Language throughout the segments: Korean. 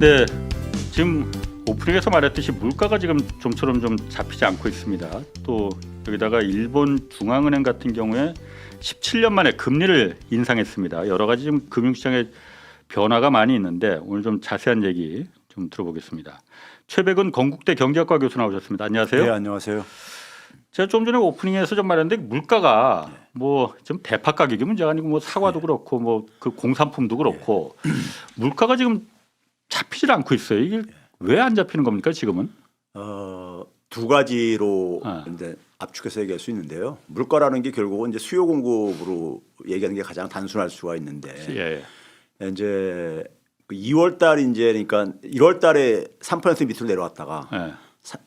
네, 지금 오프닝에서 말했듯이 물가가 지금 좀처럼 좀 잡히지 않고 있습니다. 또 여기다가 일본 중앙은행 같은 경우에 17년 만에 금리를 인상했습니다. 여러 가지 좀 금융시장에 변화가 많이 있는데 오늘 좀 자세한 얘기 좀 들어보겠습니다. 최백은 건국대 경제학과 교수 나오셨습니다. 안녕하세요. 네, 안녕하세요. 제가 좀 전에 오프닝에서 좀 말했는데 물가가 뭐 좀 대파 가격이 문제가 아니고 뭐 사과도 그렇고 뭐 그 공산품도 그렇고 물가가 지금 잡히질 않고 있어요. 이게 왜 안 잡히는 겁니까 지금은? 두 가지로 이제 압축해서 얘기할 수 있는데요. 물가라는 게 결국은 이제 수요 공급으로 얘기하는 게 가장 단순할 수가 있는데 예. 이제 2월 달 이제 그러니까 1월 달에 3% 밑으로 내려왔다가 예.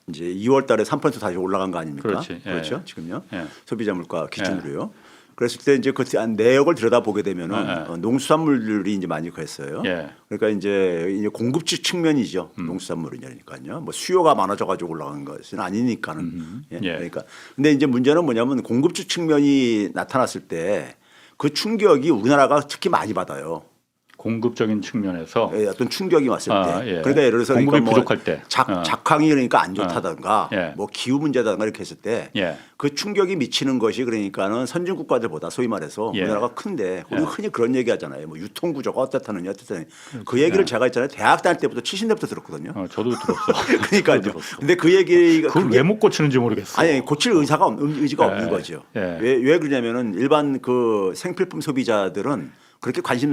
이제 2월 달에 3% 다시 올라간 거 아닙니까? 그렇지. 예. 그렇죠. 지금요. 예. 소비자 물가 기준으로요. 그랬을 때 이제 그 내역을 들여다보게 되면은 농수산물들이 이제 많이 그랬어요. 예. 그러니까 이제 공급지 측면이죠. 농수산물이니까요. 뭐 수요가 많아져 가지고 올라간 것은 아니니까는. 예. 그러니까 근데 이제 문제는 뭐냐면 공급지 측면이 나타났을 때 그 충격이 우리나라가 특히 많이 받아요. 공급적인 측면에서 예, 어떤 충격이 왔을 때. 예. 그러니까 예를 들어서 공급이 그러니까 뭐 부족할 때 작황이 그러니까 안 좋다든가 예. 뭐 기후 문제다든가 이렇게 했을 때 그 예. 충격이 미치는 것이 그러니까는 선진 국가들보다 소위 말해서 예. 우리나라가 큰데 우리가 흔히 그런 얘기 하잖아요. 뭐 유통 구조가 어떻다느냐 어떻다느냐. 그 얘기를 제가 있잖아요. 대학 다닐 때부터 70년대부터 들었거든요. 저도 들었어. 그러니까요. 근데 그 얘기가 그걸 왜 못 고치는지 모르겠어. 아니 고칠 의지가 없는 거죠. 예. 왜 그러냐면은 일반 그 생필품 소비자들은 그렇게 관심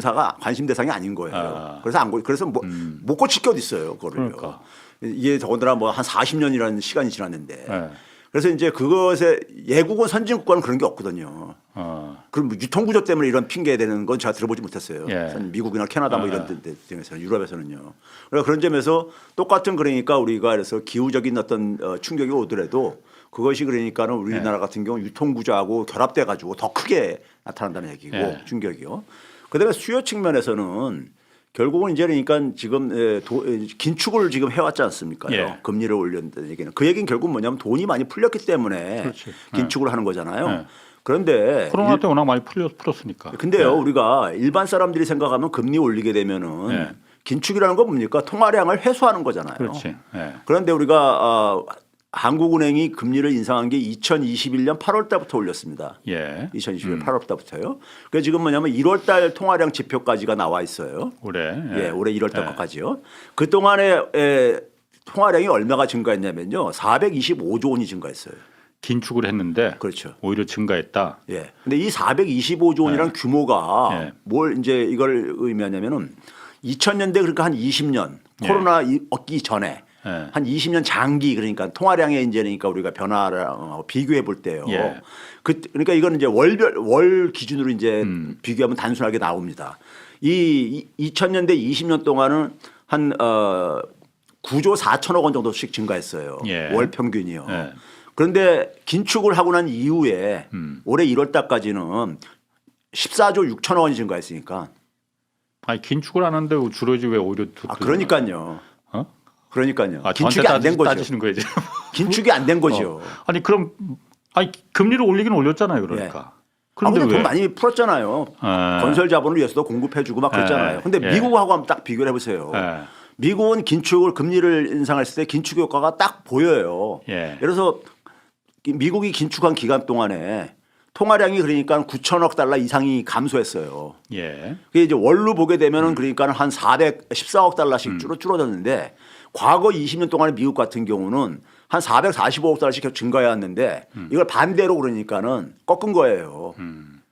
대상이 아닌 거예요. 그래서 못 고칠 게 어디 있어요, 그거를요. 그러니까. 이게 더군다나 뭐 한 40년이라는 시간이 지났는데. 예. 그래서 이제 그것에 예국은 선진 국가는 그런 게 없거든요. 그럼 뭐 유통 구조 때문에 이런 핑계 대는 건 제가 들어보지 못했어요. 예. 미국이나 캐나다 뭐 이런 데에서는 유럽에서는요. 그러니까 그런 점에서 똑같은 그러니까 우리가 그래서 기후적인 어떤 충격이 오더라도 그것이 그러니까는 우리나라 같은 경우 유통 구조하고 결합돼 가지고 더 크게 나타난다는 얘기고 충격이요. 그다음에 수요 측면에서는 결국은 이제 그러니까 지금 긴축을 지금 해왔지 않습니까? 예. 금리를 올렸다는 얘기는 그 얘기는 결국 뭐냐면 돈이 많이 풀렸기 때문에 그렇지. 긴축을 하는 거잖아요. 예. 그런데 코로나 때 워낙 많이 풀었으니까. 근데요 우리가 일반 사람들이 생각하면 금리 올리게 되면은 긴축이라는 건 뭡니까? 통화량을 회수하는 거잖아요. 그렇지. 그런데 우리가 한국은행이 금리를 인상한 게 2021년 8월 달부터 올렸습니다. 2021년 8월 달부터요. 그래서 지금 뭐냐면 1월 달 통화량 지표까지가 나와 있어요. 올해. 올해 1월 달까지요. 그 동안에 통화량이 얼마가 증가했냐면요. 425조 원이 증가했어요. 긴축을 했는데 그렇죠. 오히려 증가했다. 근데 이 425조 원이라는 규모가 뭘 이제 이걸 의미하냐면은 2000년대 그러니까 한 20년 코로나 얻기 전에 한 20년 장기 그러니까 통화량의 이제 그러니까 우리가 변화를 비교해 볼 때요. 그러니까 이거는 이제 월 기준으로 이제 비교하면 단순하게 나옵니다. 이 2000년대 20년 동안은 한 9조 4천억 원 정도씩 증가했어요. 월 평균이요. 그런데 긴축을 하고 난 이후에 올해 1월 달까지는 14조 6천억 원이 증가했으니까. 아니 긴축을 하는데 줄어지 왜 오히려 그러니까요. 그러니까요. 긴축이 저한테 안 된 거죠. 따지시는 거예요, 지금. 긴축이 안 된 거죠. 아니 그럼 금리를 올리긴 올렸잖아요, 그러니까. 그런데 돈 많이 풀었잖아요. 건설 자본을 위해서도 공급해주고 막 그랬잖아요. 그런데 미국하고 한번 딱 비교를 해보세요. 미국은 금리를 인상했을 때 긴축 효과가 딱 보여요. 예를 들어서 미국이 긴축한 기간 동안에 통화량이 그러니까 9천억 달러 이상이 감소했어요. 그게 이제 월로 보게 되면은 그러니까 한 414억 달러씩 줄어들었는데 과거 20년 동안에 미국 같은 경우는 한 445억 달러씩 증가해왔는데 이걸 반대로 그러니까는 꺾은 거예요.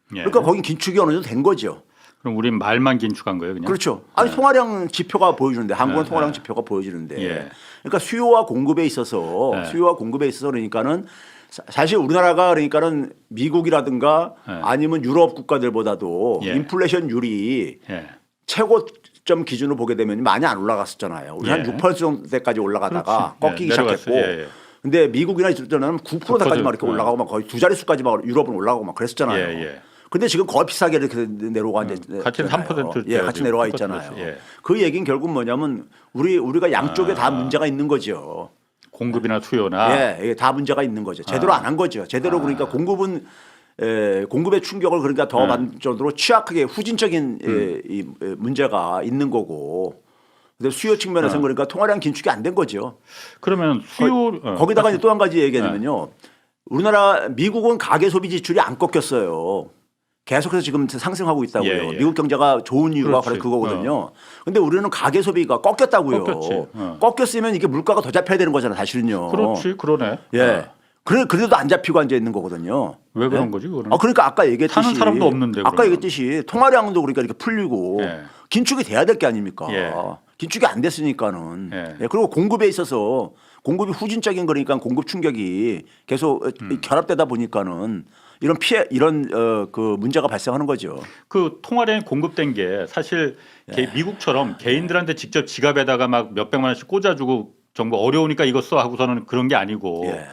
그러니까 거긴 긴축이 어느 정도 된 거죠. 그럼 우린 말만 긴축한 거예요, 그냥? 그렇죠. 아니 통화량 지표가 보여주는데 한국은 통화량 지표가 보여지는데 그러니까 수요와 공급에 있어서 그러니까는 사실 우리나라가 그러니까는 미국이라든가 아니면 유럽 국가들보다도 인플레이션율이 최고점 기준으로 보게 되면 많이 안 올라갔었잖아요. 우리 한 6% 정도까지 올라가다가 꺾이기 시작했고. 근데 미국이나 이쪽은 9%까지 막 이렇게 올라가고 막 거의 두 자릿수까지 막 유럽은 올라가고 막 그랬었잖아요. 근데 지금 거의 비싸게 이렇게 내려가 있잖아요. 같이 3%. 같이 내려가 있잖아요. 그 얘기는 결국 뭐냐면 우리가 양쪽에 다 문제가 있는 거죠. 공급이나 수요나. 다 문제가 있는 거죠. 제대로 안 한 거죠. 제대로 그러니까 공급의 충격을 그러니까 더 받을 정도로 취약하게 후진적인 이 문제가 있는 거고 근데 수요 측면에서는 그러니까 통화량 긴축이 안 된 거죠. 그러면 수요 거기다가 또 한 가지 얘기하면요. 우리나라 미국은 가계 소비 지출이 안 꺾였어요. 계속해서 지금 상승하고 있다고요. 예, 예. 미국 경제가 좋은 이유가 그렇지. 그거거든요. 근데 우리는 가계 소비가 꺾였다고요. 꺾였지. 꺾였으면 이게 물가가 더 잡혀야 되는 거잖아요, 사실은요. 그렇지, 그러네. 예. 그래도 안 잡히고 앉아 있는 거거든요. 왜 그런 예? 거지, 그거는? 그러니까 아까 얘기했듯이 사는 사람도 없는데. 아까 그러면. 얘기했듯이 통화량도 그러니까 이렇게 풀리고 예. 긴축이 돼야 될 게 아닙니까? 예. 긴축이 안 됐으니까는. 예. 예. 그리고 공급에 있어서 공급이 후진적인 거니까 공급 충격이 계속 결합되다 보니까는 이런 피해 이런 그 문제가 발생하는 거죠. 그 통화량이 공급된 게 사실 미국처럼 개인들한테 직접 지갑에다가 막 몇백만 원씩 꽂아주고 정부 어려우니까 이거 써 하고서는 그런 게 아니고 예.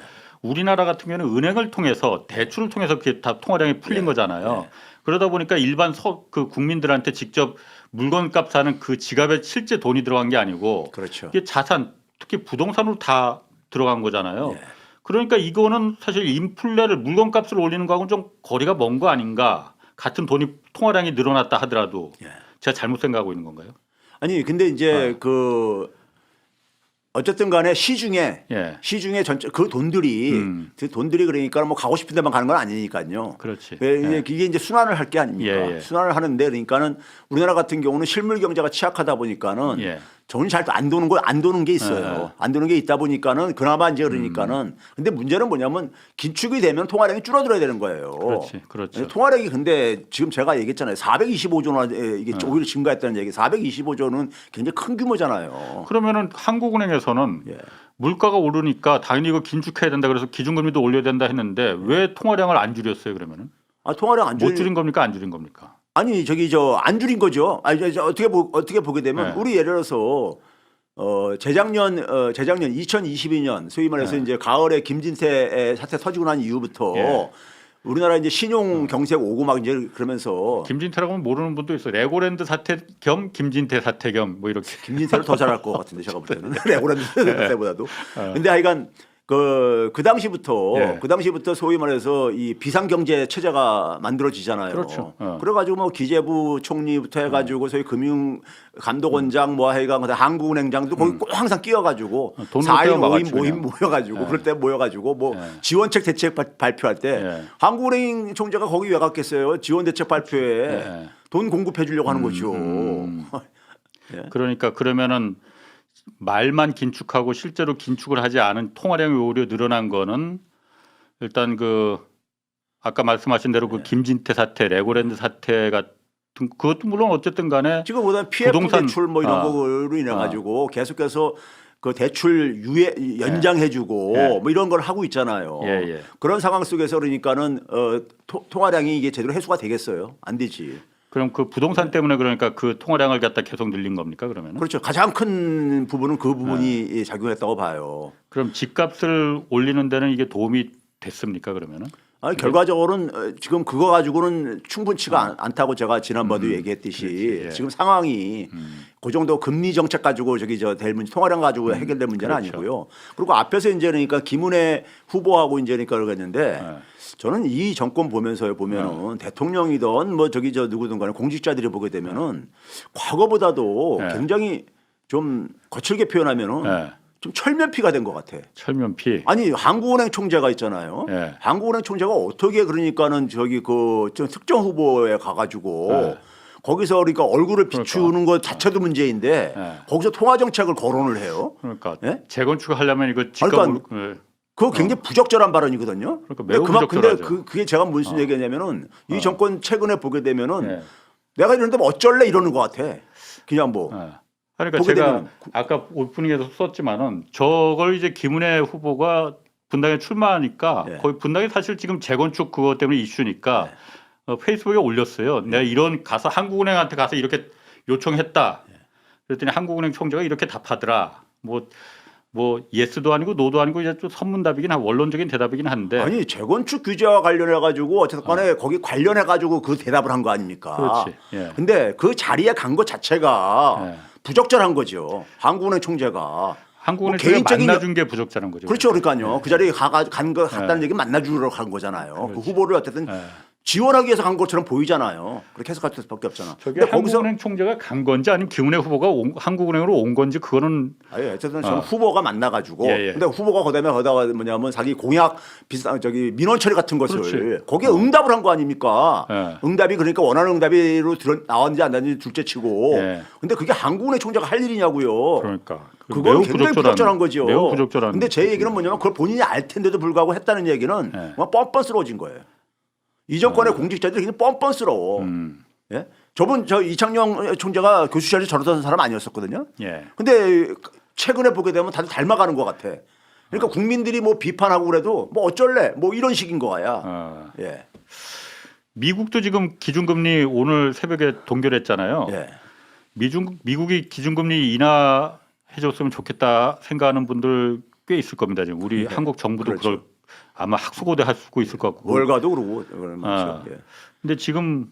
우리나라 같은 경우는 은행을 통해서 대출을 통해서 그게 다 통화량이 풀린 거잖아요. 그러다 보니까 일반 그 국민들한테 직접 물건값 사는 그 지갑에 실제 돈이 들어간 게 아니고 그렇죠. 이게 자산 특히 부동산으로 다 들어간 거잖아요. 예. 그러니까 이거는 사실 인플레를 물건값을 올리는 거하고는 좀 거리가 먼 거 아닌가. 같은 돈이 통화량이 늘어났다 하더라도 예. 제가 잘못 생각하고 있는 건가요? 아니 근데 이제 그 어쨌든 간에 시중에 전체 그 돈들이 그러니까 뭐 가고 싶은 데만 가는 건 아니니까요. 그렇지. 이게 이제 순환을 할 게 아닙니까? 순환을 하는데 그러니까는 우리나라 같은 경우는 실물 경제가 취약하다 보니까는 돈이 잘 안 도는 게 있어요. 안 도는 게 있다 보니까는 그나마 이제 그러니까는 근데 문제는 뭐냐면 긴축이 되면 통화량이 줄어들어야 되는 거예요. 그렇죠. 통화량이 근데 지금 제가 얘기했잖아요. 425조 원 이게 오히려 증가했다는 얘기. 425조는 굉장히 큰 규모잖아요. 그러면은 한국은행에서는 물가가 오르니까 당연히 이거 긴축해야 된다 그래서 기준금리도 올려야 된다 했는데 왜 통화량을 안 줄였어요 그러면은? 통화량 안 못 줄인 겁니까 안 줄인 겁니까? 아니 안 줄인 거죠. 어떻게 보게 되면 우리 예를 들어서 재작년 2022년 소위 말해서 이제 가을에 김진태 사태 터지고 난 이후부터 우리나라 이제 신용 경색 오고 막 이제 그러면서 김진태라고 하면 모르는 분도 있어요. 레고랜드 사태 겸 김진태 사태 겸 뭐 이렇게. 김진태를 더 잘할 것 같은데 제가 볼 때는 레고랜드 사태보다도. 근데 하여간 그 당시부터 소위 말해서 이 비상경제 체제가 만들어지잖아요. 그렇죠. 그래가지고 뭐 기재부 총리부터 해가지고 소위 금융감독원장 뭐 해가 한국은행장도 거기 꼭 항상 끼어가지고 4인 5인 모임 모여가지고 그럴 때 모여가지고 뭐 지원책 대책 발표할 때 한국은행 총재가 거기 왜 갔겠어요? 지원 대책 발표에 돈 공급해 주려고 하는 거죠. 그러니까 그러면은 말만 긴축하고 실제로 긴축을 하지 않은 통화량이 오히려 늘어난 거는 일단 그 아까 말씀하신 대로 그 김진태 사태, 레고랜드 사태 같은 그것도 물론 어쨌든 간에 지금 보다 PF 대출 뭐 이런 거로 인해 가지고 계속해서 그 대출 연장해주고 뭐 이런 걸 하고 있잖아요. 그런 상황 속에서 그러니까는 통화량이 이게 제대로 해소가 되겠어요? 안 되지. 그럼 그 부동산 때문에 그러니까 그 통화량을 갖다 계속 늘린 겁니까 그러면? 그렇죠. 가장 큰 부분은 그 부분이 작용했다고 봐요. 그럼 집값을 올리는 데는 이게 도움이 됐습니까 그러면은? 아니, 결과적으로는 지금 그거 가지고는 충분치가 않다고 제가 지난번에도 얘기했듯이 지금 상황이 그 정도 금리 정책 가지고 될 문제, 통화량 가지고 해결될 문제는 아니고요. 그리고 앞에서 이제 그러니까 김은혜 후보하고 이제 그러니까 그러겠는데 저는 이 정권 보면은 대통령이든 뭐 누구든 간에 공직자들이 보게 되면은 과거보다도 굉장히 좀 거칠게 표현하면은 좀 철면피가 된 것 같아. 철면피. 아니 한국은행 총재가 있잖아요. 한국은행 총재가 어떻게 그러니까는 좀 특정 후보에 가가지고 거기서 그러니까 얼굴을 비추는 것 자체도 문제인데 거기서 통화 정책을 거론을 해요. 그러니까 재건축 하려면 이거 그거 굉장히 부적절한 발언이거든요. 그러니까 매우 부적절하죠. 근데 그게 제가 무슨 얘기냐면은 이 정권 최근에 보게 되면은 내가 이런데 뭐 어쩔래 이러는 것 같아. 그냥 뭐. 그러니까 제가 아까 오프닝에서 썼지만은 저걸 이제 김은혜 후보가 분당에 출마하니까 거의 분당이 사실 지금 재건축 그것 때문에 이슈니까 페이스북에 올렸어요. 내가 이런 가서 한국은행한테 가서 이렇게 요청했다. 그랬더니 한국은행 총재가 이렇게 답하더라. 뭐 예스도 아니고 노도 아니고 이제 좀 선문답이긴 한 원론적인 대답이긴 한데. 아니 재건축 규제와 관련해 가지고 어쨌든 간에 거기 관련해 가지고 그 대답을 한 거 아닙니까? 그렇지. 근데 그 자리에 간 것 자체가 부적절한 거죠. 한국은행 총재가. 한국은행 총재가 만나준 게 부적절한 거죠. 그렇죠. 그러니까요. 그 자리에 갔다는 얘기 만나주러 간 거잖아요. 그 후보를 어쨌든 지원하기 위해서 간 것처럼 보이잖아요. 그렇게 해석할 수밖에 없잖아. 저게 근데 거기서 한국은행 총재가 간 건지 아니면 김은혜 후보가 한국은행으로 온 건지 그거는 아니 어쨌든 저는 후보가 만나가지고 예. 근데 후보가 거다가 뭐냐면 자기 공약 비슷한 저기 민원 처리 같은 것을 그렇지. 거기에 응답을 한 거 아닙니까? 예. 응답이 그러니까 원하는 응답으로 나왔는지 안 나왔는지 둘째치고 예. 근데 그게 한국은행 총재가 할 일이냐고요. 그러니까 그건 굉장히 부적절한 거죠. 매우 부적절한. 근데 제 얘기는 뭐냐면 그걸 본인이 알 텐데도 불구하고 했다는 얘기는 예. 뭐 뻔뻔스러워진 거예요. 이 정권의 공직자들이 굉장히 뻔뻔스러워. 예? 저분 저 이창용 총재가 교수 시절에 저러던 사람 아니었었거든요. 예. 근데 최근에 보게 되면 다들 닮아가는 것 같아. 그러니까 국민들이 뭐 비판하고 그래도 뭐 어쩔래 뭐 이런 식인 거야. 예. 미국도 지금 기준금리 오늘 새벽에 동결했잖아요. 예. 미국이 기준금리 인하해줬으면 좋겠다 생각하는 분들 꽤 있을 겁니다. 지금 우리 예. 한국 정부도 그렇죠. 그걸 아마 학수고대 하고 있을 것 같고. 월가도 그러고 그런 말이죠. 예. 근데 지금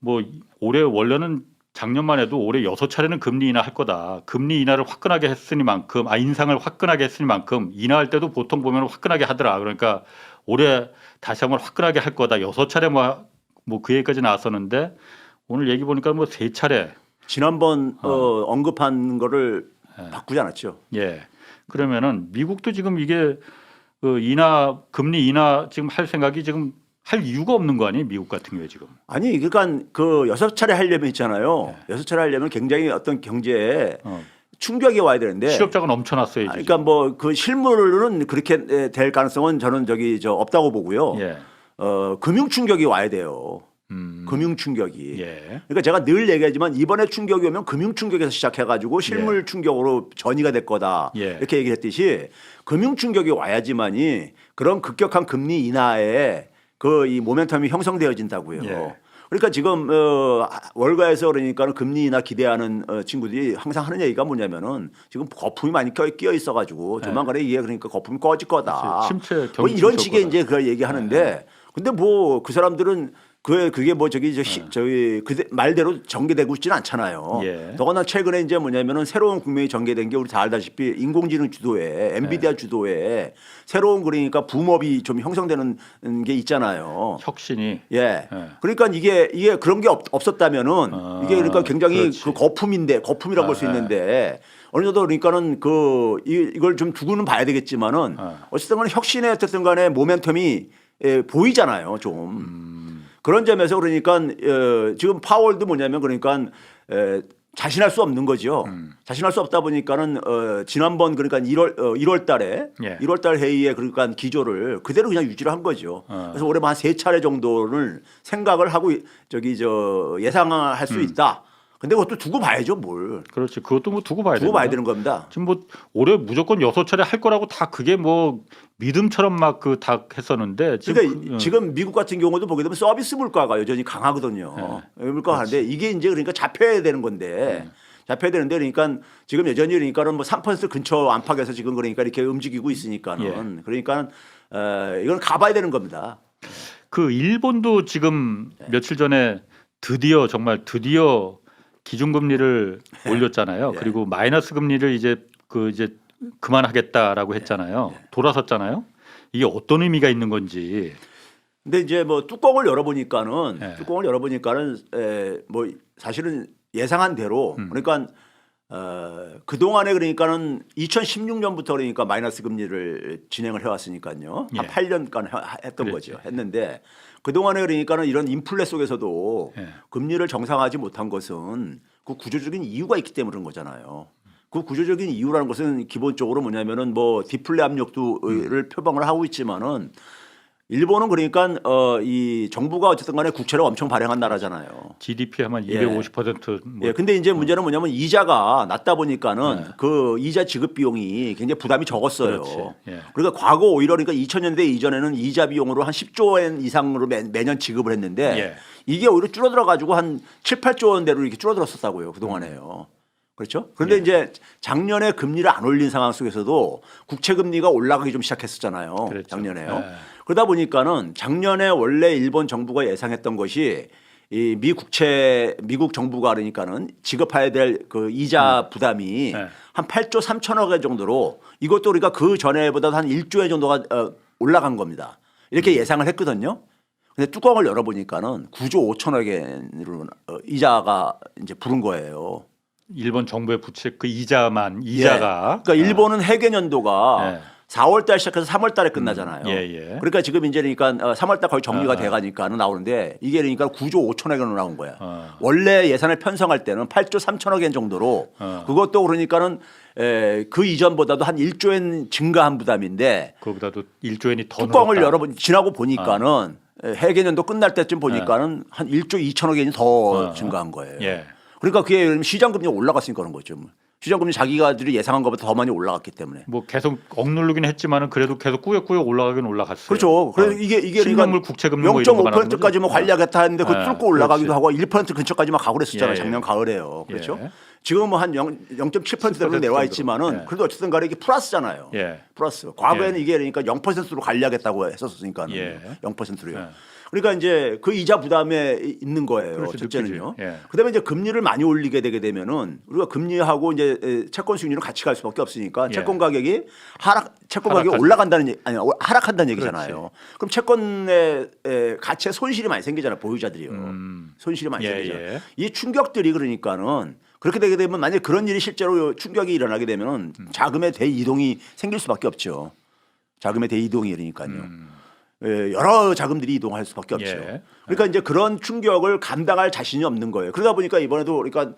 뭐 올해 원래는 작년만 해도 올해 6차례는 금리 인하할 거다. 금리 인하를 화끈하게 했으니만큼 인상을 화끈하게 했으니만큼 인하할 때도 보통 보면 화끈하게 하더라. 그러니까 올해 다시 한번 화끈하게 할 거다. 6차례 뭐 그 얘기까지 나왔었는데 오늘 얘기 보니까 뭐 3차례. 지난번 언급한 거를 바꾸지 않았죠. 예. 그러면은 미국도 지금 이게 금리 인하 지금 할 생각이 지금 할 이유가 없는 거 아니에요? 미국 같은 경우에 지금. 아니 그러니까 그 6차례 하려면 있잖아요. 6차례 하려면 굉장히 어떤 경제에 충격이 와야 되는데 실업자가 넘쳐났어요. 그러니까 뭐 그 실물은 그렇게 될 가능성은 저는 없다고 보고요. 예. 금융 충격이 와야 돼요. 금융 충격이. 예. 그러니까 제가 늘 얘기하지만 이번에 충격이 오면 금융 충격에서 시작해가지고 실물 충격으로 전이가 될 거다. 예. 이렇게 얘기했듯이 금융 충격이 와야지만이 그런 급격한 금리 인하에 이 모멘텀이 형성되어진다고요. 예. 그러니까 지금 월가에서 그러니까 금리 인하 기대하는 친구들이 항상 하는 얘기가 뭐냐면은 지금 거품이 많이 끼어 있어가지고 조만간에 이게 그러니까 거품이 꺼질 거다. 침체 뭐 이런 식의 이제 그 얘기하는데 근데 뭐 그 사람들은 그게 뭐 저기 말대로 전개되고 있지는 않잖아요. 예. 더구나 최근에 이제 뭐냐면은 새로운 국면이 전개된 게 우리 다 알다시피 인공지능 주도에 엔비디아 주도에 새로운 그러니까 붐업이 좀 형성되는 게 있잖아요. 혁신이. 예. 그러니까 이게 그런 게 없었다면은 이게 그러니까 굉장히 그렇지. 그 거품이라고 볼 수 있는데 어느 정도 그러니까는 이걸 좀 두고는 봐야 되겠지만은 어쨌든 간에 혁신의 어쨌든 간에 모멘텀이 보이잖아요. 좀. 그런 점에서 그러니까 지금 파월도 뭐냐면 그러니까 자신할 수 없는 거죠. 자신할 수 없다 보니까는 지난번 그러니까 1월 달에 예. 1월 달 회의에 그러니까 기조를 그대로 그냥 유지를 한 거죠. 그래서 올해 한 3차례 정도를 생각을 하고 예상할 수 있다. 근데 그것도 두고 봐야죠, 뭘. 그렇지. 그것도 뭐 두고 봐야 두고 봐야 되는 겁니다. 지금 뭐 올해 무조건 6차례 할 거라고 다 그게 뭐 믿음처럼 막 다 했었는데 그러니까 지금 미국 같은 경우도 보게 되면 서비스 물가가 여전히 강하거든요. 물가가 하는데 이게 이제 그러니까 잡혀야 되는 건데 잡혀야 되는데 그러니까 지금 여전히 그러니까는 뭐 3% 근처 안팎에서 지금 그러니까 이렇게 움직이고 있으니까는 그러니까 이건 가봐야 되는 겁니다. 그 일본도 지금 며칠 전에 드디어 기준금리를 올렸잖아요. 그리고 마이너스 금리를 이제 그만하겠다라고 했잖아요. 돌아섰잖아요. 이게 어떤 의미가 있는 건지. 근데 이제 뭐 뚜껑을 열어보니까는 뭐 사실은 예상한 대로 그러니까 그 동안에 그러니까는 2016년부터 그러니까 마이너스 금리를 진행을 해왔으니까요. 한 8년간 했던 거죠. 했는데 그 동안에 그러니까는 이런 인플레 속에서도 금리를 정상화하지 못한 것은 그 구조적인 이유가 있기 때문에 그런 거잖아요. 그 구조적인 이유라는 것은 기본적으로 뭐냐면은 뭐 디플레 압력도를 표방을 하고 있지만은 일본은 그러니까 이 정부가 어쨌든 간에 국채를 엄청 발행한 나라잖아요. GDP 하면 250%. 예. 근데 이제 문제는 뭐냐면 이자가 낮다 보니까는 그 이자 지급 비용이 굉장히 부담이 적었어요. 그러니까 과거 오히려 그러니까 2000년대 이전에는 이자 비용으로 한 10조 엔 이상으로 매년 지급을 했는데 이게 오히려 줄어들어 가지고 한 7, 8조 원대로 이렇게 줄어들었었다고요. 그동안에요. 그렇죠? 그런데 이제 작년에 금리를 안 올린 상황 속에서도 국채 금리가 올라가기 좀 시작했었잖아요. 그랬죠. 작년에요. 그러다 보니까는 작년에 원래 일본 정부가 예상했던 것이 이 미국 정부가 그러니까는 지급해야 될 그 이자 부담이 한 8조 3천억 원 정도로 이것도 우리가 그 전에보다 한 1조 원 정도가 올라간 겁니다. 이렇게 예상을 했거든요. 근데 뚜껑을 열어보니까는 9조 5천억 엔으로 이자가 이제 부른 거예요. 일본 정부의 부채 그 이자가. 그러니까 일본은 해계년도가 4월달 시작해서 3월달에 끝나잖아요. 그러니까 지금 이제 그러니까 3월달 거의 정리가 돼가니까는 나오는데 이게 그러니까 9조 5천억 원으로 나온 거야. 원래 예산을 편성할 때는 8조 3천억 원 정도로 그것도 그러니까는 그 이전보다도 한 1조 엔 증가한 부담인데 그거보다도 1조 엔이 더 뚜껑을 늘었다. 지나고 보니까는 해계년도 끝날 때쯤 보니까는 한 1조 2천억 원이 더 증가한 거예요. 그러니까 그게 시장금리가 올라갔으니까 그런 거죠. 시장금리 자기가들이 예상한 것보다 더 많이 올라갔기 때문에. 뭐 계속 억누르긴 했지만은 그래도 계속 꾸역꾸역 올라가긴 올라갔어요. 그렇죠. 그래서 이게 신용물 국채금리 뭐 이런 거 말하는 0.5%까지 뭐 관리하겠다 했는데 그 뚫고 올라가기도 그렇지. 하고 1% 근처까지만 가고 그랬었잖아요. 작년 가을에요. 그렇죠. 지금 뭐 한 0.7%대로 내려와 있지만은 그래도 어쨌든 간에 이게 플러스잖아요. 플러스. 과거에는 이게 그러니까 0%로 관리하겠다고 했었으니까 0%로요. 그러니까 이제 그 이자 부담에 있는 거예요. 첫째는요. 그다음에 이제 금리를 많이 올리게 되게 되면은 우리가 금리하고 이제 채권 수익률은 같이 갈 수밖에 없으니까 채권 가격이 채권 가격이 올라간다는 아니 하락한다는 얘기잖아요. 그럼 채권의 가치에 손실이 많이 생기잖아요. 보유자들이요. 손실이 많이 생기잖아요. 이 충격들이 그러니까는 그렇게 되게 되면 만약에 그런 일이 실제로 충격이 일어나게 되면은 자금의 대이동이 생길 수밖에 없죠. 자금의 대이동이 그러니까요. 여러 자금들이 이동할 수밖에 없죠. 그러니까 이제 그런 충격을 감당할 자신이 없는 거예요. 그러다 보니까 이번에도 그러니까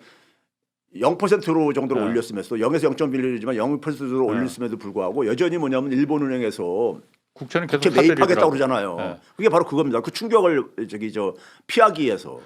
0%로 정도로 올렸음에도 0에서 0.1이지만 0%로 올렸음에도 불구하고 여전히 뭐냐면 일본은행에서 국채는 계속 국채 매입하겠다고 사들이더라고요. 그러잖아요. 그게 바로 그겁니다. 그 충격을 피하기 위해서.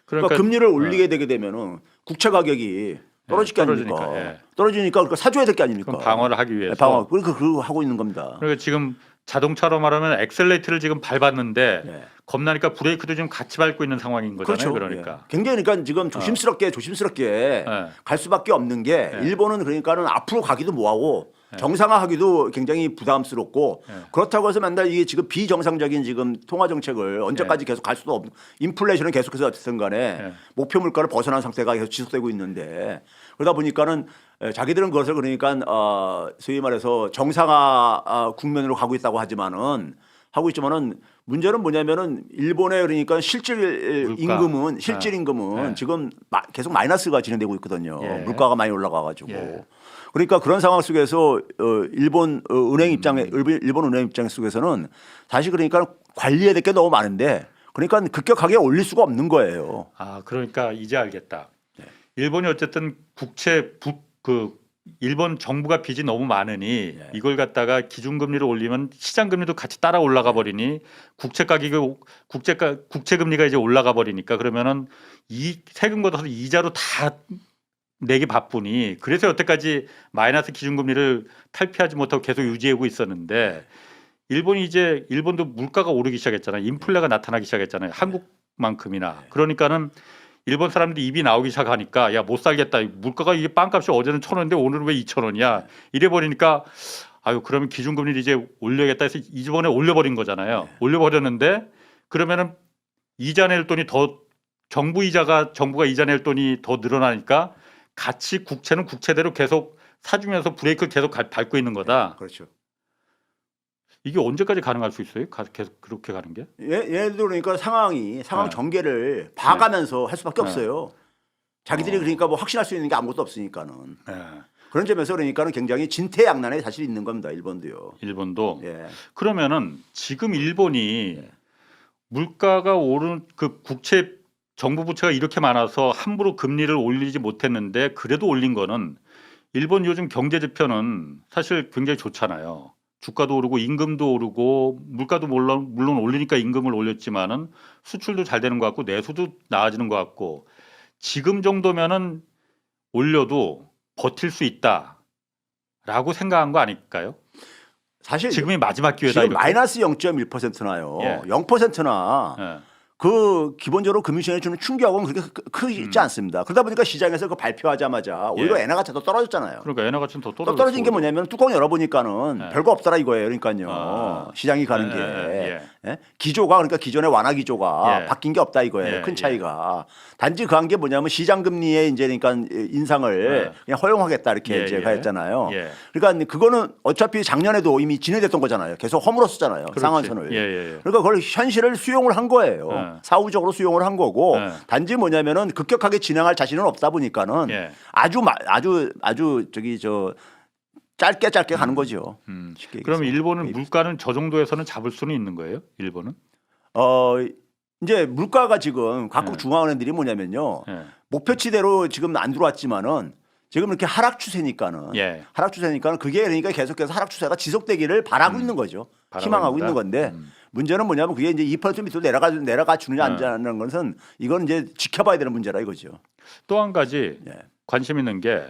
그러니까 금리를 올리게 되게 되면은 국채 가격이 떨어질 게 아닙니까? 떨어지니까 그러니까 사줘야 될 게 아닙니까? 그럼 방어를 하기 위해서. 방어. 그러니까 그거 하고 있는 겁니다. 그러니까 지금 자동차로 말하면 엑셀레이터를 지금 밟았는데 겁나니까 브레이크도 지금 같이 밟고 있는 상황인 거잖아요. 그렇죠. 그러니까. 굉장히 그러니까 지금 조심스럽게 갈 수밖에 없는 게 일본은 그러니까는 앞으로 가기도 뭐하고 정상화하기도 굉장히 부담스럽고 그렇다고 해서 맨날 이게 지금 비정상적인 지금 통화 정책을 언제까지 계속 갈 수도 없는 인플레이션은 계속해서 어쨌든 간에 목표 물가를 벗어난 상태가 계속 지속되고 있는데 그러다 보니까는 자기들은 그것을 그러니까 소위 말해서 정상화 국면으로 가고 있다고 하지만은 문제는 뭐냐면은 일본의 그러니까 실질 임금은 지금 계속 마이너스가 진행되고 있거든요. 물가가 많이 올라가 가지고. 그러니까 그런 상황 속에서 일본 은행 입장 속에서는 사실 그러니까 관리해야 될 게 너무 많은데 그러니까 급격하게 올릴 수가 없는 거예요. 아, 그러니까 이제 알겠다. 일본이 어쨌든 일본 정부가 빚이 너무 많으니 이걸 갖다가 기준금리를 올리면 시장금리도 같이 따라 올라가 버리니 국채 금리가 이제 올라가 버리니까 그러면은 이 세금 걷어서 이자로 다 내기 바쁘니 그래서 여태까지 마이너스 기준금리를 탈피하지 못하고 계속 유지하고 있었는데 일본도 물가가 오르기 시작했잖아요. 인플레가 나타나기 시작했잖아요. 한국만큼이나. 그러니까는 일본 사람들이 입이 나오기 시작하니까 야 못 살겠다. 물가가 이게 빵값이 어제는 1,000원인데 오늘은 왜 2,000원이야? 이래 버리니까 아유 그러면 기준금리를 이제 올려야겠다 해서 이번에 올려버린 거잖아요. 올려버렸는데 그러면은 이자 낼 돈이 정부가 이자 낼 돈이 더 늘어나니까 같이 국채는 국채대로 계속 사주면서 브레이크를 계속 밟고 있는 거다. 그렇죠. 이게 언제까지 가능할 수 있어요? 계속 그렇게 가는 게? 얘네들 그러니까 상황 전개를 봐가면서 할 수밖에 없어요. 자기들이 그러니까 뭐 확신할 수 있는 게 아무것도 없으니까는. 그런 점에서 그러니까는 굉장히 진퇴양난에 사실 있는 겁니다. 일본도요. 일본도. 그러면은 지금 일본이 물가가 오른 국채 정부 부채가 이렇게 많아서 함부로 금리를 올리지 못했는데 그래도 올린 거는 일본 요즘 경제 지표는 사실 굉장히 좋잖아요. 주가도 오르고 임금도 오르고 물가도 물론 올리니까 임금을 올렸지만은 수출도 잘 되는 것 같고 내수도 나아지는 것 같고 지금 정도면은 올려도 버틸 수 있다라고 생각한 거 아닐까요? 사실 지금이 마지막 기회다. 지금 마이너스 0.1%나요. 0%나 그 기본적으로 금융시장에 주는 충격은 그렇게 크지 않습니다. 그러다 보니까 시장에서 그 발표하자마자 오히려 엔화 가치가 더 떨어졌잖아요. 그러니까 엔화 가치는 더 떨어진 게 뭐냐면 뚜껑 열어보니까는 별거 없더라 이거예요. 그러니까요. 시장이 가는 게 예? 기조가 그러니까 기존의 완화 기조가 예. 바뀐 게 없다 이거예요. 예. 큰 차이가. 단지 그 한 게 뭐냐면 시장 금리에 이제 그러니까 인상을 그냥 허용하겠다 이렇게 이제 했잖아요. 그러니까 그거는 어차피 작년에도 이미 진행됐던 거잖아요. 계속 허물었었잖아요. 그렇지. 상한선을. 예. 그러니까 그걸 현실을 수용을 한 거예요. 사후적으로 수용을 한 거고 단지 뭐냐면은 급격하게 진행할 자신은 없다 보니까는 아주 저기 저 짧게 가는 거죠. 쉽게 그럼 얘기해서. 일본은 물가는 저 정도에서는 잡을 수는 있는 거예요? 일본은? 이제 물가가 지금 각국 중앙은행들이 뭐냐면요. 목표치대로 지금 안 들어왔지만은 지금 이렇게 하락 추세니까는 하락 추세니까는 그게 그러니까 계속해서 하락 추세가 지속되기를 바라고 있는 거죠. 희망하고 있는 건데 문제는 뭐냐면 그게 이제 2% 밑으로 내려가 주느냐 안 주느냐는 것은 이건 이제 지켜봐야 되는 문제라 이거죠. 또 한 가지 관심 있는 게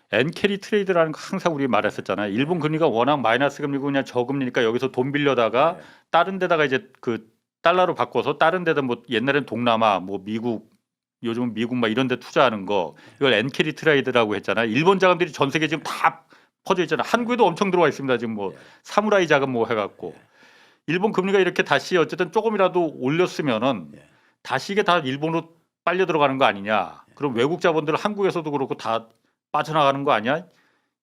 엔캐리 트레이드라는 거 항상 우리 말했었잖아요. 일본 금리가 워낙 마이너스 금리고 그냥 저금리니까 여기서 돈 빌려다가 다른 데다가 이제 그 달러로 바꿔서 다른 데다 뭐 옛날엔 동남아 뭐 미국 요즘은 미국 막 이런 데 투자하는 거 이걸 엔캐리 트레이드라고 했잖아요. 일본 자금들이 전 세계 지금 다 퍼져 있잖아요. 한국에도 엄청 들어와 있습니다. 지금 뭐 사무라이 자금 뭐 해갖고 일본 금리가 이렇게 다시 어쨌든 조금이라도 올렸으면은 다시 이게 다 일본으로 빨려 들어가는 거 아니냐. 그럼 외국 자본들 한국에서도 그렇고 다 빠져나가는 거 아니야?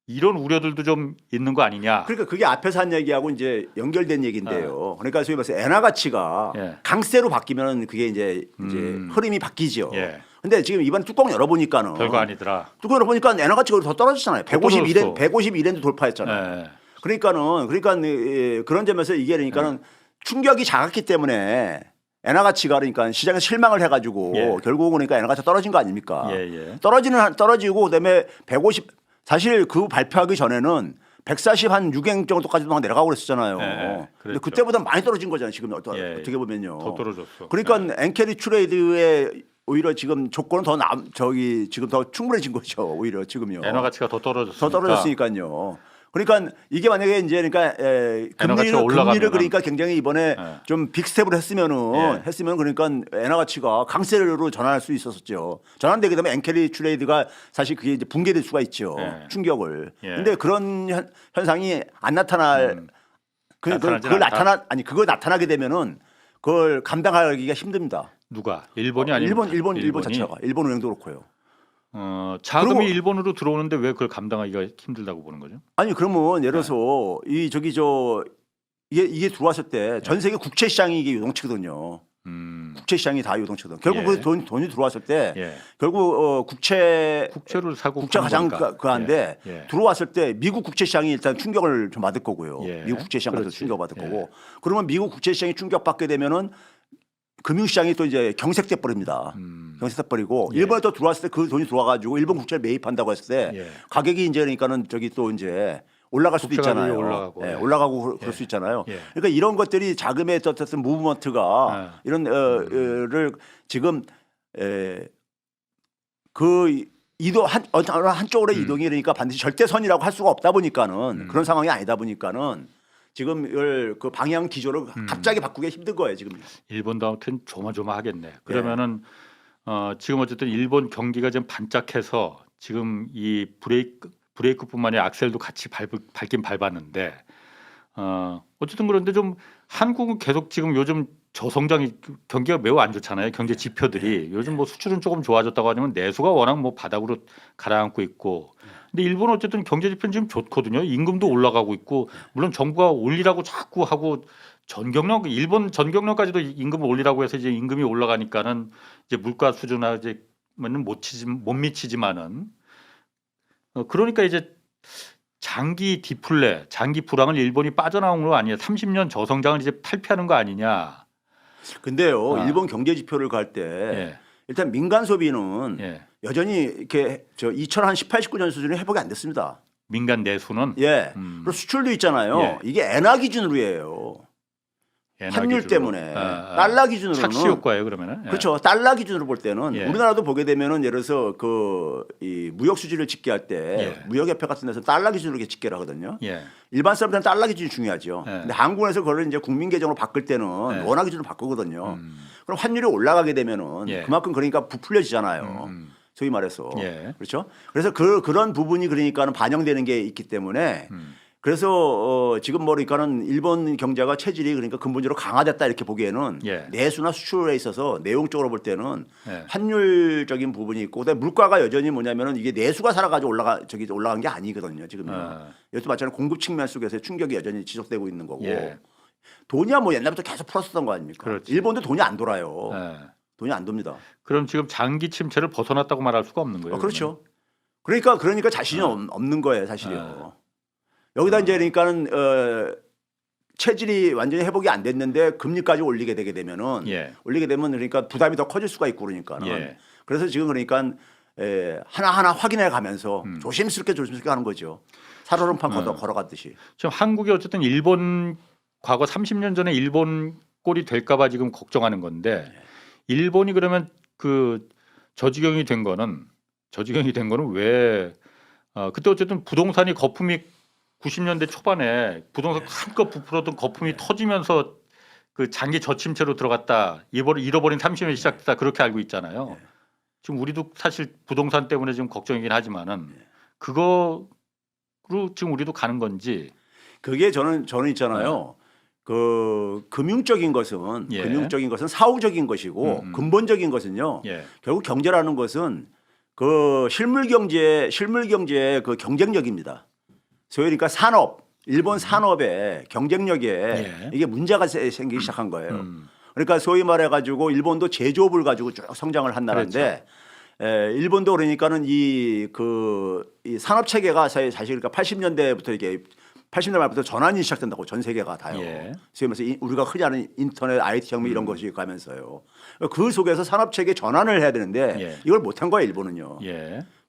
이런 우려들도 좀 있는 거 아니냐? 그러니까 그게 앞에서 한 얘기하고 이제 연결된 얘기인데요. 그러니까 소위 말해서 엔화 가치가 강세로 바뀌면 그게 이제 흐름이 바뀌죠. 근데 지금 이번 뚜껑 열어보니까는 별거 아니더라. 뚜껑 열어보니까 엔화 가치가 더 떨어졌잖아요. 151엔도 돌파했잖아요. 그러니까 그런 점에서 이게 그러니까는 충격이 작았기 때문에 엔화 가치가 그러니까 시장에 실망을 해가지고 결국은 그러니까 엔화 가치가 떨어진 거 아닙니까? 떨어지고 그다음에 150 사실 그 발표하기 전에는 140 한 6엔 정도까지도 막 내려가고 그랬었잖아요. 근데 그때보다 많이 떨어진 거잖아요. 지금 어떻게 보면요. 더 떨어졌어. 그러니까 엔캐리 트레이드의 오히려 지금 조건은 지금 더 충분해진 거죠. 오히려 지금요. 엔화 가치가 더 떨어졌으니까. 떨어졌으니까요. 그러니까 이게 만약에 이제 그러니까 금리를 그러니까 굉장히 이번에 좀 빅스텝을 했으면 그러니까 엔화 가치가 강세로 전환할 수 있었죠. 전환되게 되면 엔캐리 트레이드가 사실 그게 이제 붕괴될 수가 있죠. 충격을. 근데 그런 현상이 안 나타날 그걸 나타나게 되면은 그걸 감당하기가 힘듭니다. 누가? 일본이 아니면 일본 자체가 일본 은행도 그렇고요. 자금이 일본으로 들어오는데 왜 그걸 감당하기가 힘들다고 보는 거죠? 아니 그러면 예를 들어서 이게 들어왔을 때 전 세계 국채 시장이 이게 요동치거든요. 국채 시장이 다 요동치거든. 결국 그 돈이 들어왔을 때 결국 국채를 사고 국채가 가장 그한데 들어왔을 때 미국 국채 시장이 일단 충격을 좀 받을 거고요. 미국 국채 시장에서 충격 받을 거고. 그러면 미국 국채 시장이 충격 받게 되면은 금융시장이 또 이제 경색돼 버립니다. 경색돼 버리고 일본에 또 들어왔을 때 그 돈이 들어와가지고 일본 국채를 매입한다고 했을 때 가격이 이제 그러니까는 저기 또 이제 올라갈 수도 있잖아요. 올라가고 그럴 수 있잖아요. 그러니까 이런 것들이 자금의 어떤 무브먼트가 이런 를 지금 그 이도 한쪽으로 이동이 그러니까 반드시 절대선이라고 할 수가 없다 보니까는 그런 상황이 아니다 보니까는. 지금 그 방향 기조를 갑자기 바꾸기 힘든 거예요 지금. 일본도 아무튼 조마조마하겠네. 그러면은 지금 어쨌든 일본 경기가 좀 반짝해서 지금 이 브레이크뿐만 아니라 악셀도 같이 밟긴 밟았는데 어쨌든 그런데 좀 한국은 계속 지금 요즘 저성장이 경기가 매우 안 좋잖아요. 경제 지표들이 요즘 뭐 수출은 조금 좋아졌다고 하지만 내수가 워낙 뭐 바닥으로 가라앉고 있고. 근데 일본은 어쨌든 경제 지표는 지금 좋거든요. 임금도 올라가고 있고 물론 정부가 올리라고 자꾸 하고 일본 전경련까지도 임금을 올리라고 해서 이제 임금이 올라가니까는 이제 물가 수준화 이제는 못 미치지만은 그러니까 이제 장기 디플레, 장기 불황을 일본이 빠져나온 거 아니냐? 30년 저성장을 이제 탈피하는 거 아니냐? 근데요, 일본 경제 지표를 갈 때 일단 민간 소비는 여전히 이렇게 2018, 19년 수준이 회복이 안 됐습니다. 민간 내수는 그리고 수출도 있잖아요. 이게 엔화 기준으로 해요. 환율 기준으로. 때문에 달러 기준으로는 착시 효과예요 그러면은. 그렇죠. 달러 기준으로 볼 때는 우리나라도 보게 되면은 예를 들어서 이 무역 수지를 집계할 때 무역협회 같은 데서 달러 기준으로 이렇게 집계를 하거든요. 일반 사람들은 달러 기준이 중요하죠. 근데 한국에서 그걸 이제 국민 계정으로 바꿀 때는 원화 기준으로 바꾸거든요. 그럼 환율이 올라가게 되면은 그만큼 그러니까 부풀려지잖아요. 소위 말해서 그렇죠. 그래서 그런 부분이 그러니까는 반영되는 게 있기 때문에. 그래서 지금 그러니까는 일본 경제가 체질이 그러니까 근본적으로 강화됐다 이렇게 보기에는 예. 내수나 수출에 있어서 내용적으로 볼 때는 예. 환율적인 부분이 있고 그다음에 물가가 여전히 뭐냐면은 이게 내수가 살아가지고 올라간 게 아니거든요 지금요. 이것도 마찬가지로 공급 측면 속에서 충격이 여전히 지속되고 있는 거고 예. 돈이야 뭐 옛날부터 계속 풀었었던 거 아닙니까? 그렇지. 일본도 돈이 안 돌아요. 예. 돈이 안 돕니다. 그럼 지금 장기 침체를 벗어났다고 말할 수가 없는 거예요. 그렇죠. 그러니까 자신이 없는 거예요 사실이요. 여기다 이제 그러니까는 체질이 완전히 회복이 안 됐는데 금리까지 올리게 되면은 예. 올리게 되면 그러니까 부담이 더 커질 수가 있고 그러니까는 예. 그래서 지금 그러니까 하나하나 확인해 가면서 조심스럽게 하는 거죠. 살얼음판 걸어갔듯이. 지금 한국이 어쨌든 일본 과거 30년 전에 일본 꼴이 될까봐 지금 걱정하는 건데 일본이 그러면 그 저지경이 된 거는 왜 그때 어쨌든 부동산이 거품이 90년대 초반에 부동산 한껏 부풀었던 거품이 터지면서 그 장기 저침체로 들어갔다 잃어버린 30년이 시작됐다 그렇게 알고 있잖아요. 지금 우리도 사실 부동산 때문에 지금 걱정이긴 하지만은 그거로 지금 우리도 가는 건지 그게 저는 있잖아요. 그 금융적인 것은 사후적인 것이고 근본적인 것은요. 결국 경제라는 것은 그 실물 경제의 그 경쟁력입니다. 소위 그러니까 일본 산업의 경쟁력에 이게 문제가 생기기 시작한 거예요. 그러니까 소위 말해가지고 일본도 제조업을 가지고 쭉 성장을 한 나라인데 일본도 그러니까는 이 산업 체계가 사실 그러니까 80년대 말부터 전환이 시작된다고 전 세계가 다요. 소위 말해서 우리가 흔히 아는 인터넷 IT 혁명 이런 것이 가면서요. 그 속에서 산업 체계 전환을 해야 되는데 이걸 못한 거예요 일본은요.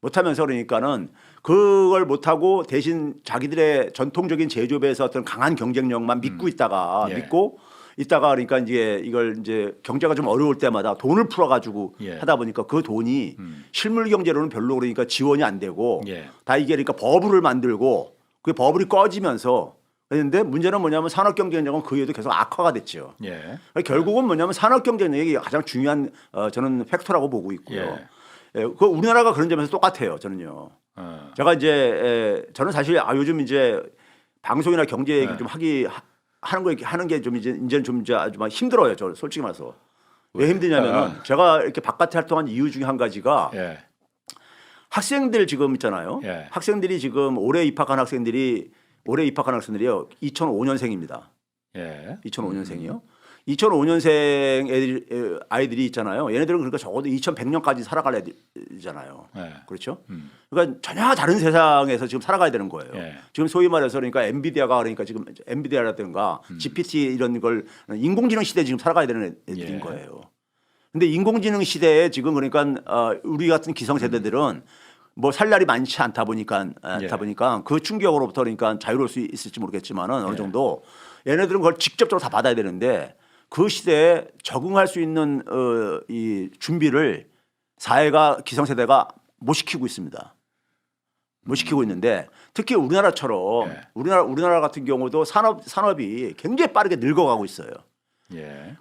못하면서 그러니까는 그걸 못하고 대신 자기들의 전통적인 제조업에서 어떤 강한 경쟁력만 믿고 있다가 그러니까 이걸 경제가 좀 어려울 때마다 돈을 풀어가지고 하다 보니까 그 돈이 실물 경제로는 별로 그러니까 지원이 안 되고 다 이게 그러니까 버블을 만들고 그 버블이 꺼지면서 그런데 문제는 뭐냐면 산업 경쟁력은 그 이후에도 계속 악화가 됐죠. 결국은 뭐냐면 산업 경쟁력이 가장 중요한 저는 팩터라고 보고 있고요. 그 우리나라가 그런 점에서 똑같아요. 저는요. 제가 저는 사실 요즘 방송이나 경제 얘기 좀 하는 게 좀 이제는 좀 아주 막 힘들어요. 저 솔직히 말해서 왜 힘드냐면은 제가 이렇게 바깥에 활동한 이유 중에 한 가지가 학생들 지금 있잖아요. 학생들이 지금 올해 입학한 학생들이요 2005년생입니다. 2005년생이요. 2005년생 아이들이 있잖아요. 얘네들은 그러니까 적어도 2100년까지 살아갈 애들이잖아요. 그렇죠? 그러니까 전혀 다른 세상에서 지금 살아가야 되는 거예요. 지금 소위 말해서 그러니까 그러니까 지금 엔비디아라든가 GPT 이런 걸 인공지능 시대에 지금 살아가야 되는 애들인 거예요. 근데 인공지능 시대에 지금 그러니까 우리 같은 기성세대들은 뭐 살 날이 많지 않다 보니까 그 충격으로부터 그러니까 자유로울 수 있을지 모르겠지만은 어느 정도 얘네들은 그걸 직접적으로 다 받아야 되는데 그 시대에 적응할 수 있는 이 준비를 기성세대가 못 시키고 있습니다. 못 시키고 있는데 특히 우리나라처럼 우리나라 같은 경우도 산업이 굉장히 빠르게 늙어가고 있어요.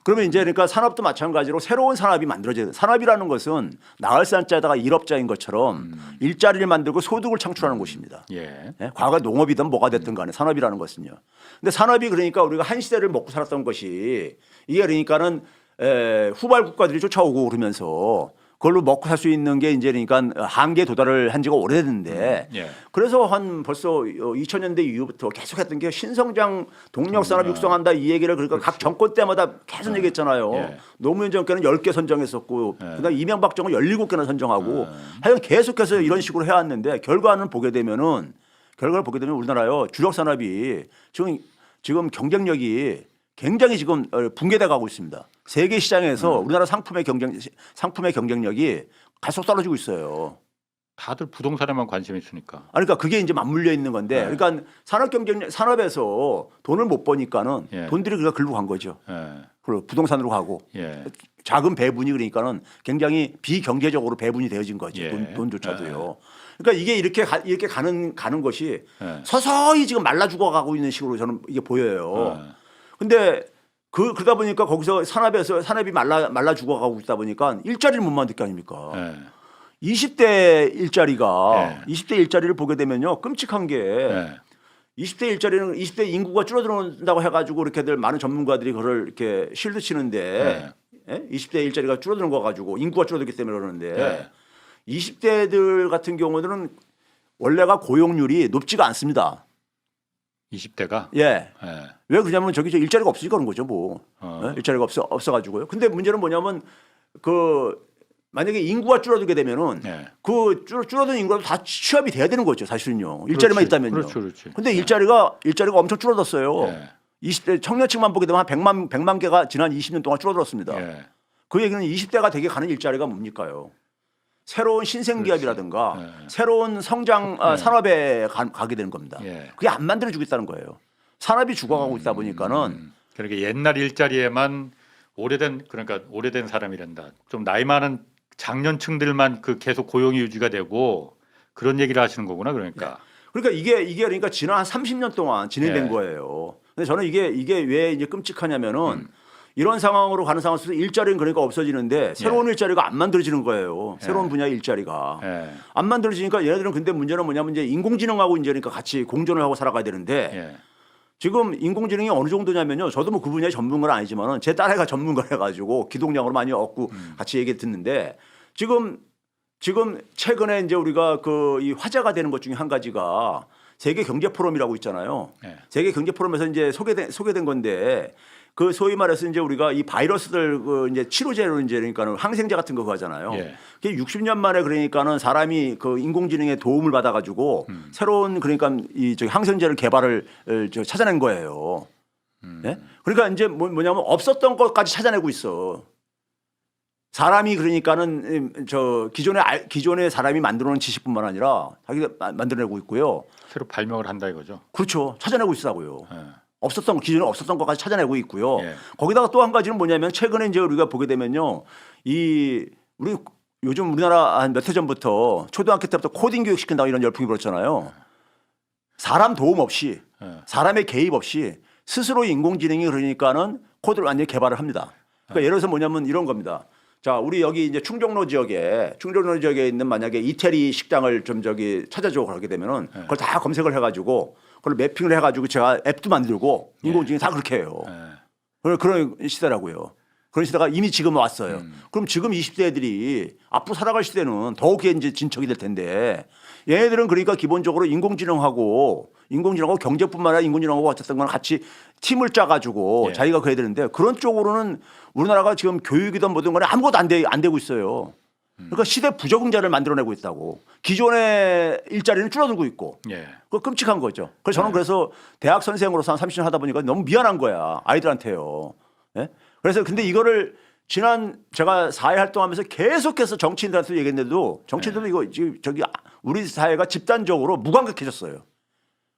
그러면 그러니까 산업도 마찬가지로 새로운 산업이 만들어져야 돼요. 산업이라는 것은 나을 산자다가 일업자인 것처럼 일자리를 만들고 소득을 창출하는 곳입니다. 과거 농업이든 뭐가 됐든 간에 산업이라는 것은요. 근데 산업이 그러니까 우리가 한 시대를 먹고 살았던 것이 이게 그러니까는 후발 국가들이 쫓아오고 그러면서 그걸로 먹고 살 수 있는 게 그러니까 한계에 도달을 한 지가 오래됐는데 그래서 한 벌써 2000년대 이후부터 계속했던 게 신성장 동력산업 육성한다 이 얘기를 그러니까 각 정권 때마다 계속 얘기했잖아요. 노무현 정권은 10개 선정했었고 그다음에 이명박 정권 17개나 선정하고 하여간 계속해서 이런 식으로 해왔는데 결과를 보게 되면 우리나라요 주력 산업이 지금 경쟁력이 굉장히 지금 붕괴돼 가고 있습니다. 세계 시장에서 우리나라 상품의 경쟁력이 계속 떨어지고 있어요. 다들 부동산에만 관심이 있으니까. 그러니까 그게 맞물려 있는 건데, 그러니까 산업에서 돈을 못 버니까는 돈들이 그러니까 글로 간 거죠. 그리고 부동산으로 가고 자금 배분이 그러니까는 굉장히 비경제적으로 배분이 되어진 거죠. 돈조차도요. 그러니까 이게 이렇게 가는 것이 서서히 지금 말라 죽어가고 있는 식으로 저는 이게 보여요. 근데 그러다 보니까 거기서 산업이 말라 죽어가고 있다 보니까 일자리를 못 만들 게 아닙니까? 20대 일자리를 보게 되면요 끔찍한 게 20대 일자리는 20대 인구가 줄어든다고 해가지고 이렇게들 많은 전문가들이 그걸 이렇게 실드 치는데 20대 일자리가 줄어드는 거 가지고 인구가 줄어들기 때문에 그러는데 20대들 같은 경우는 원래가 고용률이 높지가 않습니다. 20대가 예. 왜 그러냐면 저기 저 일자리가 없으니까 그런 거죠, 뭐. 일자리가 없어가지고요. 근데 문제는 뭐냐면 그 만약에 인구가 줄어들게 되면은 그 줄어든 인구가 다 취업이 돼야 되는 거죠, 사실은요. 일자리만 있다면요. 그렇지. 근데 일자리가 엄청 줄어들었어요. 20대 청년층만 보게 되면 한 100만 개가 지난 20년 동안 줄어들었습니다. 그 얘기는 20대가 되게 가는 일자리가 뭡니까요? 새로운 신생기업이라든가 새로운 성장 산업에 가게 되는 겁니다. 그게 안 만들어주고 있다는 거예요. 산업이 죽어가고 있다 보니까는 그러니까 옛날 일자리에만 그러니까 오래된 사람이란다. 좀 나이 많은 장년층들만 그 계속 고용이 유지가 되고 그런 얘기를 하시는 거구나, 그러니까. 그러니까 이게 그러니까 지난 한 30년 동안 진행된 거예요. 근데 저는 이게 왜 이제 끔찍하냐면은 이런 상황으로 가는 상황에서 일자리는 그러니까 없어지는데 새로운 일자리가 안 만들어지는 거예요. 새로운 분야의 일자리가 안 만들어지니까 얘네들은 근데 문제는 뭐냐면 이제 인공지능하고 이제 그러니까 같이 공존을 하고 살아가야 되는데 지금 인공지능이 어느 정도냐면요. 저도 뭐 그 분야의 전문가는 아니지만은 제 딸애가 전문가를 해가지고 기동량으로 많이 얻고 같이 얘기 듣는데 지금 최근에 이제 우리가 그 이 화제가 되는 것 중에 한 가지가 세계 경제 포럼이라고 있잖아요. 세계 경제 포럼에서 이제 소개된 건데 그 소위 말해서 이제 우리가 이 바이러스들 그 이제 치료제로 이제 그러니까는 항생제 같은 거 하잖아요. 그게 60년 만에 그러니까는 사람이 그 인공지능의 도움을 받아가지고 새로운 그러니까 이 저기 항생제를 개발을 찾아낸 거예요. 그러니까 이제 뭐냐면 없었던 것까지 찾아내고 있어. 사람이 그러니까는 기존의 사람이 만들어놓은 지식뿐만 아니라 자기가 만들어내고 있고요. 새로 발명을 한다 이거죠. 그렇죠. 찾아내고 있더라고요. 기존에 없었던 것까지 찾아내고 있고요. 거기다가 또 한 가지는 뭐냐면 최근에 이제 우리가 보게 되면요. 우리 요즘 우리나라 한 몇 해 전부터 초등학교 때부터 코딩 교육 시킨다고 이런 열풍이 불었잖아요. 사람 도움 없이 사람의 개입 없이 스스로 인공지능이 그러니까는 코드를 완전히 개발을 합니다. 그러니까 예를 들어서 뭐냐면 이런 겁니다. 자, 우리 여기 이제 충정로 지역에 있는 만약에 이태리 식당을 좀 저기 찾아줘 그러게 되면은 그걸 다 검색을 해가지고 그걸 매핑을 해가지고 제가 앱도 만들고 인공지능이 다 그렇게 해요. 그런 시대라고요. 그런 시대가 이미 지금 왔어요. 그럼 지금 20대 애들이 앞으로 살아갈 시대는 더욱이 이제 진척이 될 텐데 얘네들은 그러니까 기본적으로 인공지능하고 경제뿐만 아니라 인공지능하고 어쨌든 간 같이 팀을 짜가지고 자기가 그래야 되는데 그런 쪽으로는 우리나라가 지금 교육이든 뭐든 간에 아무것도 안 되고 있어요. 그러니까 시대 부적응자를 만들어내고 있다고. 기존의 일자리는 줄어들고 있고. 그거 끔찍한 거죠. 그래서 저는 그래서 대학 선생으로서 한 30년 하다 보니까 너무 미안한 거야. 아이들한테요. 그래서 근데 이거를 제가 사회 활동하면서 계속해서 정치인들한테 얘기했는데도 정치인들도 이거 지금 우리 사회가 집단적으로 무감각해졌어요.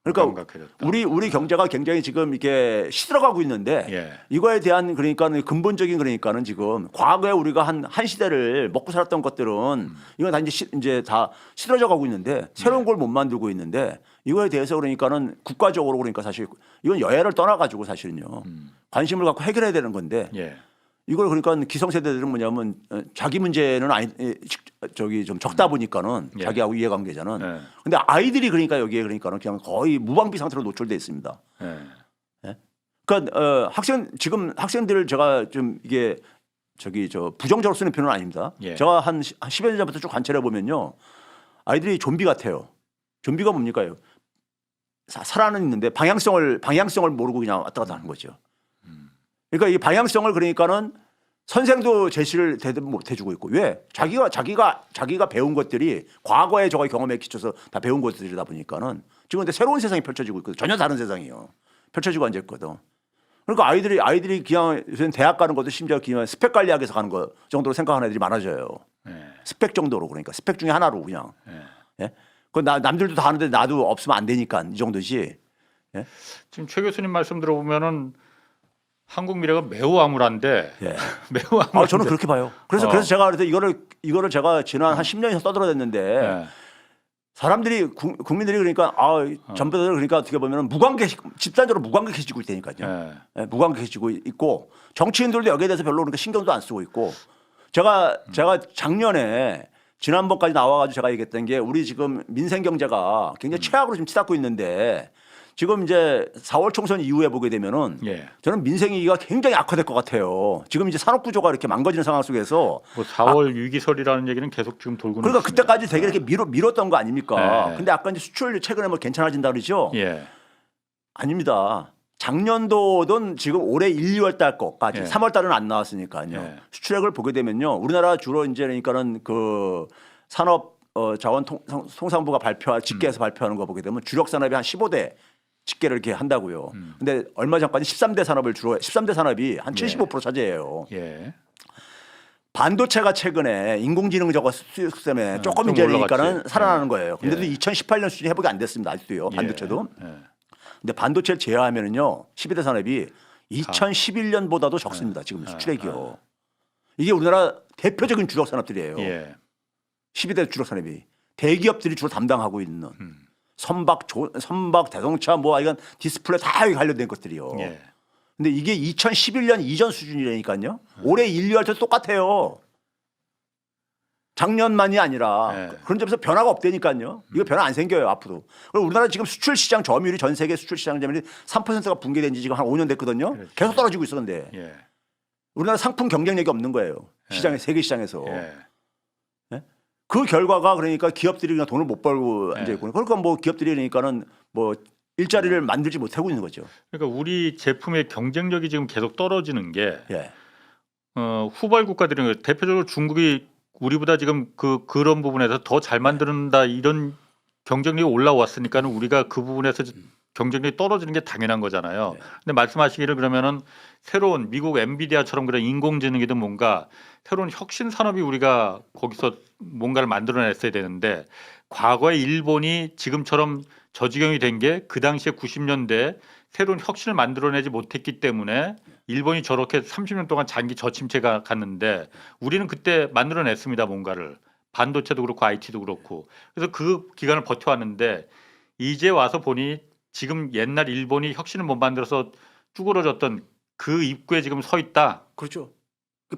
그러니까 우리 경제가 굉장히 지금 이렇게 시들어가고 있는데 이거에 대한 그러니까 근본적인 그러니까는 지금 과거에 우리가 한 시대를 먹고 살았던 것들은 이건 다 이제 다 시들어져 가고 있는데 새로운 걸 못 만들고 있는데 이거에 대해서 그러니까는 국가적으로 그러니까 사실 이건 여야를 떠나가지고 사실은요 관심을 갖고 해결해야 되는 건데 이걸 그러니까 기성세대들은 뭐냐면 자기 문제는 좀 적다 보니까는 자기하고 이해관계자는 근데 아이들이 그러니까 여기에 그러니까는 그냥 거의 무방비 상태로 노출돼 있습니다. 그러니까 지금 학생들을 제가 좀 이게 부정적으로 쓰는 표현은 아닙니다. 제가 한 10여 년 전부터 쭉 관찰해 보면요 아이들이 좀비 같아요. 좀비가 뭡니까? 살아는 있는데 방향성을 모르고 그냥 왔다 갔다 하는 거죠. 그러니까 이 방향성을 그러니까는 선생도 제시를 못 해주고 있고 왜? 자기가 배운 것들이 과거의 저거 경험에 기초서 다 배운 것들이다 보니까는 지금 근데 새로운 세상이 펼쳐지고 있거든. 전혀 다른 세상이에요. 펼쳐지고 앉아 있거든. 그러니까 아이들이 그냥 요새 대학 가는 것도 심지어 그냥 스펙 관리하기 위해서 가는 거 정도로 생각하는 애들이 많아져요. 스펙 정도로 그러니까 스펙 중에 하나로 그냥. 그 남들도 다 하는데 나도 없으면 안 되니까 이 정도지. 지금 최 교수님 말씀 들어보면은 한국 미래가 매우 암울한데 매우 암울한데. 저는 그렇게 봐요. 그래서 제가 이거를 제가 지난 한 10년 이상 떠들어댔는데 사람들이 국민들이 그러니까 전부 다 그러니까 어떻게 보면 집단적으로 무관객해지고 있다니까요. 무관객해지고 있고 정치인들도 여기에 대해서 별로 그러니까 신경도 안 쓰고 있고 제가 작년에 지난번까지 나와가지고 제가 얘기했던 게 우리 지금 민생 경제가 굉장히 최악으로 지금 치닫고 있는데 지금 이제 4월 총선 이후에 보게 되면은 예. 저는 민생위기가 굉장히 악화될 것 같아요. 지금 이제 산업 구조가 이렇게 망가지는 상황 속에서 뭐 4월 위기설이라는 얘기는 계속 지금 돌고 그러니까 있습니다. 그때까지 되게 이렇게 밀었던 거 아닙니까? 예. 근데 아까 이제 수출 최근에 뭐 괜찮아진다 그러죠? 예. 아닙니다. 작년도든 지금 올해 1, 2월 달 거까지 예. 3월 달은 안 나왔으니까요. 예. 수출액을 보게 되면요. 우리나라 주로 이제 그러니까는 그 산업 자원통상부가 발표한 집계해서 발표하는 거 보게 되면 주력 산업이 한 15대 집계를 이렇게 한다고요. 근데 얼마 전까지 13대 산업을 주로 13대 산업이 한 75% 차지해요. 예. 반도체가 최근에 인공지능 저거 수익 때문에 조금 좀 이제 그러니까는 올라갔지. 살아나는 거예요. 근데도 예. 2018년 수준이 회복이 안 됐습니다. 아직도요. 반도체도. 예. 예. 근데 반도체를 제외하면은요. 12대 산업이 2011년보다도 적습니다. 지금 수출액이요. 이게 우리나라 대표적인 주력 산업들이에요. 예. 12대 주력 산업이 대기업들이 주로 담당하고 있는 선박, 자동차 뭐 이건 디스플레이 다 여기 관련된 것들이요. 예. 근데 이게 2011년 이전 수준이라니까요. 올해 1, 2월 때도 똑같아요. 작년만이 아니라 네. 그런 점에서 변화가 없다니까요. 이거 변화 안 생겨요 앞으로. 그리고 우리나라 지금 수출 시장 점유율이 전 세계 수출 시장 점유율이 3%가 붕괴된 지 지금 한 5년 됐거든요. 그렇죠. 계속 떨어지고 있었는데 예. 우리나라 상품 경쟁력이 없는 거예요. 시장에 세계 시장에서. 예. 그 결과가 그러니까 기업들이 그냥 돈을 못 벌고 네. 앉아 있고 그러니까 뭐 기업들이 그러니까는 뭐 일자리를 만들지 못하고 있는 거죠. 그러니까 우리 제품의 경쟁력이 지금 계속 떨어지는 게 예. 후발 국가들은 대표적으로 중국이 우리보다 지금 그런 부분에서 더 잘 만든다 이런 경쟁력이 올라왔으니까는 우리가 그 부분에서 경쟁력이 떨어지는 게 당연한 거잖아요. 네. 근데 말씀하시기를 그러면은 새로운 미국 엔비디아처럼 그런 인공지능이든 뭔가 새로운 혁신 산업이 우리가 거기서 뭔가를 만들어냈어야 되는데 과거에 일본이 지금처럼 저지경이 된 게 그 당시에 90년대 새로운 혁신을 만들어내지 못했기 때문에 일본이 저렇게 30년 동안 장기 저침체가 갔는데 우리는 그때 만들어냈습니다. 뭔가를 반도체도 그렇고 IT도 그렇고 그래서 그 기간을 버텨왔는데 이제 와서 보니 지금 옛날 일본이 혁신을 못 만들어서 쭈그러졌던 그 입구에 지금 서 있다. 그렇죠.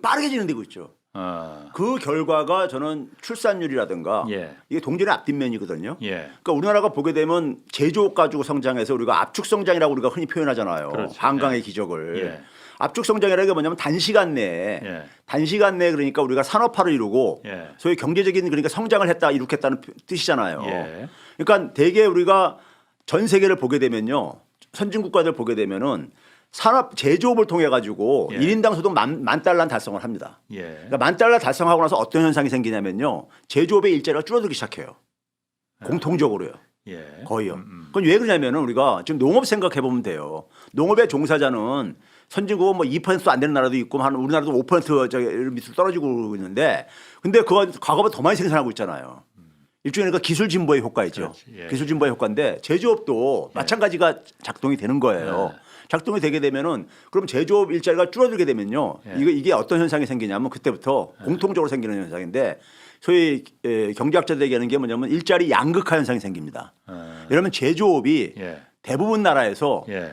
빠르게 진행되고 있죠. 어, 그 결과가 저는 출산율이라든가 예, 이게 동전의 앞뒷면이거든요. 예, 그러니까 우리나라가 보게 되면 제조업 가지고 성장해서 우리가 압축 성장이라고 우리가 흔히 표현하잖아요. 그렇죠. 한강의 예. 기적을. 예, 압축 성장이라는 게 뭐냐면 단시간 내에 예, 그러니까 우리가 산업화를 이루고 예, 소위 경제적인 그러니까 성장을 했다 이룩했다는 뜻이잖아요. 예, 그러니까 대개 우리가 전 세계를 보게 되면요. 선진 국가들 보게 되면은 산업 제조업을 통해 가지고 예. 1인당 소득 만 달러는 달성을 합니다. 예, 그러니까 만 달러 달성하고 나서 어떤 현상이 생기냐면요. 제조업의 일자리가 줄어들기 시작해요. 공통적으로요. 예, 거의요. 그건 왜 그러냐면은 우리가 지금 농업 생각해 보면 돼요. 농업의 종사자는 선진국은 뭐 2%도 안 되는 나라도 있고 한 우리나라도 5% 저기 밑으로 떨어지고 있는데 근데 그거 과거보다 더 많이 생산하고 있잖아요. 일종의 그러니까 기술 진보의 효과이죠. 그렇지, 예. 기술 진보의 효과인데 제조업도 마찬가지가 작동이 되는 거예요. 작동이 되게 되면은 그럼 제조업 일자리가 줄어들게 되면요. 예. 이게 어떤 현상이 생기냐면 그때부터 공통적으로 생기는 현상인데 소위 경제학자들이 얘기하는 게 뭐냐면 일자리 양극화 현상이 생깁니다. 이러면 제조업이 예, 대부분 나라에서 예,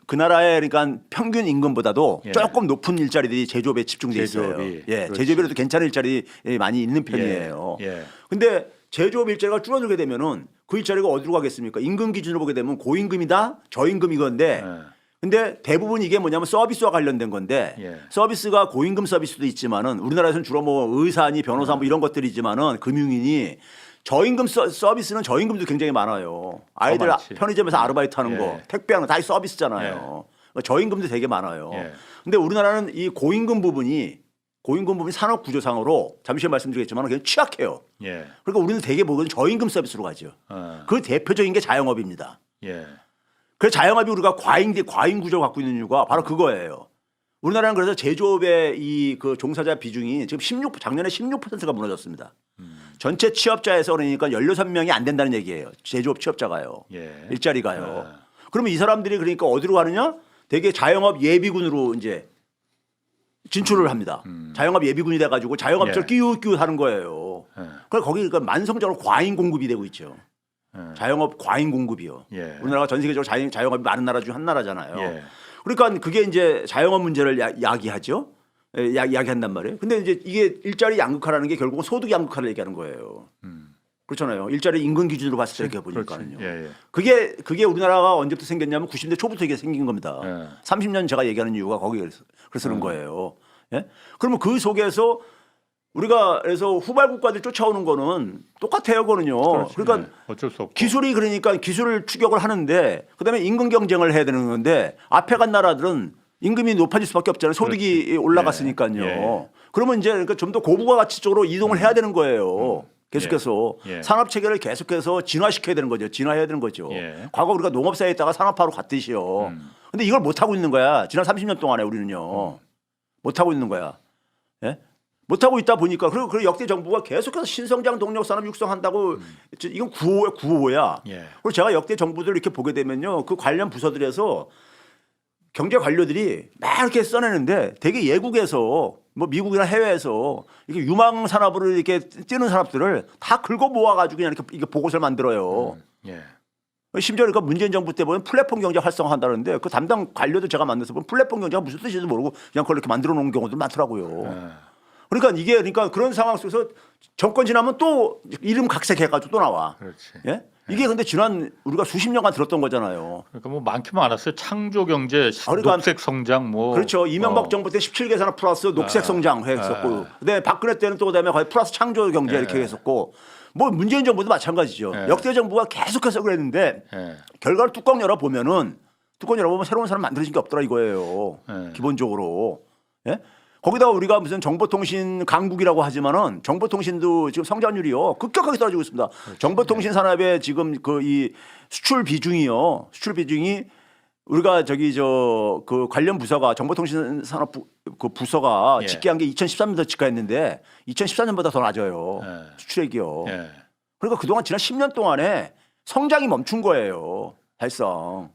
그 나라의 그러니까 평균 임금보다도 예. 조금 높은 일자리들이 제조업에 집중돼 있어요. 제조업이. 예, 그렇지. 제조업이라도 괜찮은 일자리 많이 있는 편이에요. 예, 예. 근데 제조업 일자리가 줄어들게 되면은 그 일자리가 어디로 가겠습니까? 임금 기준으로 보게 되면 고임금이다, 저임금이건데 예. 근데 대부분 이게 뭐냐면 서비스와 관련된 건데 예. 서비스가 고임금 서비스도 있지만은 우리나라에서는 주로 뭐 의사니 변호사 뭐 이런 것들이지만은 금융이니 저임금 서비스는 저임금도 굉장히 많아요. 아이들 많지. 편의점에서 아르바이트 하는 예. 거, 택배하는 거 다 서비스잖아요. 그러니까 저임금도 되게 많아요. 예. 근데 우리나라는 이 고임금 부분이 산업 구조상으로 잠시 말씀드리겠지만 그냥 취약해요. 예. 그러니까 우리는 되게 보면 저임금 서비스로 가죠. 그 대표적인 게 자영업입니다. 예. 그래서 자영업이 우리가 과잉 구조를 갖고 있는 이유가 바로 그거예요. 우리나라는 그래서 제조업의 이 그 종사자 비중이 지금 작년에 16%가 무너졌습니다. 전체 취업자에서 그러니까 16명이 안 된다는 얘기예요. 제조업 취업자가요. 예. 일자리가요. 그러면 이 사람들이 그러니까 어디로 가느냐? 되게 자영업 예비군으로 이제 진출을 합니다. 자영업 예비군이 돼 가지고 자영업자를 예. 끼우끼우 하는 거예요. 예. 그러니까 거기 그러니까 만성적으로 과잉 공급이 되고 있죠. 자영업 과잉 공급이요. 예. 우리나라가 전 세계적으로 자영업이 많은 나라 중 한 나라잖아요. 예. 그러니까 그게 이제 자영업 문제를 야기하죠. 야기한단 말이에요. 근데 이제 이게 일자리 양극화라는 게 결국은 소득 양극화를 얘기하는 거예요. 그렇잖아요. 일자리 인근 기준으로 봤을 때 보니까요. 예, 예. 그게 우리나라가 언제부터 생겼냐면 90대 초부터 이게 생긴 겁니다. 예. 30년 제가 얘기하는 이유가 거기에서 그래서 그런 거예요. 예? 그러면 그 속에서 우리가 그래서 후발 국가들 쫓아오는 거는 똑같아요, 그거는요. 그렇지. 그러니까 예. 어쩔 수 없고. 기술이 그러니까 기술을 추격을 하는데 그다음에 임금 경쟁을 해야 되는 건데 앞에 간 나라들은 임금이 높아질 수밖에 없잖아요. 소득이 그렇지. 올라갔으니까요. 예. 그러면 이제 그러니까 좀 더 고부가 가치 쪽으로 이동을 해야 되는 거예요. 계속해서 예. 산업 체계를 계속해서 진화시켜야 되는 거죠. 진화해야 되는 거죠. 예. 과거 우리가 농업사회에 있다가 산업화로 갔듯이요. 근데 이걸 못 하고 있는 거야. 지난 30년 동안에 우리는요. 못 하고 있는 거야. 예? 못 하고 있다 보니까 그리고 역대 정부가 계속해서 신성장 동력 산업 육성한다고 이건 구호야. 예. 그리고 제가 역대 정부들 이렇게 보게 되면요. 그 관련 부서들에서 경제 관료들이 막 이렇게 써내는데 되게 예국에서 뭐 미국이나 해외에서 이렇게 유망 산업으로 이렇게 뛰는 산업들을 다 긁어 모아가지고 그냥 이렇게 보고서를 만들어요. 예. 심지어 그러니까 문재인 정부 때 보면 플랫폼 경제 활성화한다는데 그 담당 관료도 제가 만나서 보면 플랫폼 경제가 무슨 뜻인지 모르고 그냥 그걸 이렇게 만들어 놓은 경우도 많더라고요. 예. 그러니까 그런 상황 속에서 정권 지나면 또 이름 각색해가지고 또 나와. 그렇지. 예? 이게 근데 지난 우리가 수십 년간 들었던 거잖아요. 그러니까 뭐 많기만 많았어요. 창조 경제, 그러니까 녹색 성장 뭐. 그렇죠. 이명박 정부 때 17개 산업 플러스 녹색 성장 했었고, 그다음에 박근혜 때는 또 그다음에 거의 플러스 창조 경제 이렇게 했었고, 뭐 문재인 정부도 마찬가지죠. 역대 정부가 계속해서 그랬는데 결과를 뚜껑 열어 보면은 새로운 사람 만들어진 게 없더라 이거예요. 기본적으로. 예? 거기다가 우리가 무슨 정보통신 강국이라고 하지만은 정보통신도 지금 성장률이요 급격하게 떨어지고 있습니다. 그렇죠. 정보통신 산업의 지금 그 이 수출 비중이 우리가 그 관련 부서가 정보통신 산업 그 부서가 집계한 게 2013년부터 집계했는데 2014년보다 더 낮아요. 수출액이요. 그러니까 그동안 지난 10년 동안에 성장이 멈춘 거예요. 사실상.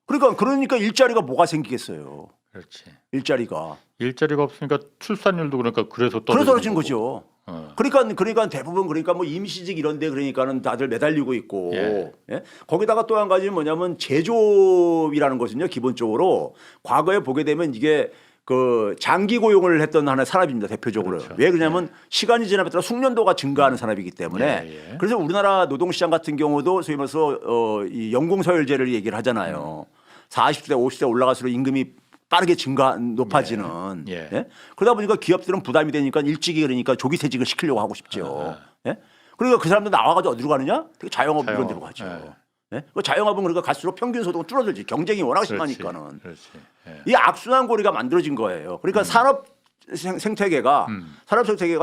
그러니까 일자리가 뭐가 생기겠어요. 그렇지. 일자리가 없으니까 출산율도 그래서 떨어진 거죠. 그러니까 대부분 뭐 임시직 이런데 그러니까는 다들 매달리고 있고 예? 거기다가 또 한 가지 뭐냐면 제조업이라는 것은요 기본적으로 과거에 보게 되면 이게 그 장기 고용을 했던 하나의 산업입니다 대표적으로. 그렇죠. 왜 그러냐면 시간이 지나면 따라 숙련도가 증가하는 산업이기 때문에 그래서 우리나라 노동시장 같은 경우도 소위 말해서 이 연공서열제를 얘기를 하잖아요. 40대 50대 올라갈수록 임금이 빠르게 높아지는. 그러다 보니까 기업들은 부담이 되니까 일찍이 그러니까 조기퇴직을 시키려고 하고 싶죠. 그러니까 그 사람들 나와가지고 어디로 가느냐? 되게 자영업 이런 데로 가죠. 그 자영업은 그러니까 갈수록 평균 소득은 줄어들지. 경쟁이 워낙 심하니까는. 이 악순환 고리가 만들어진 거예요. 그러니까 산업 생태계가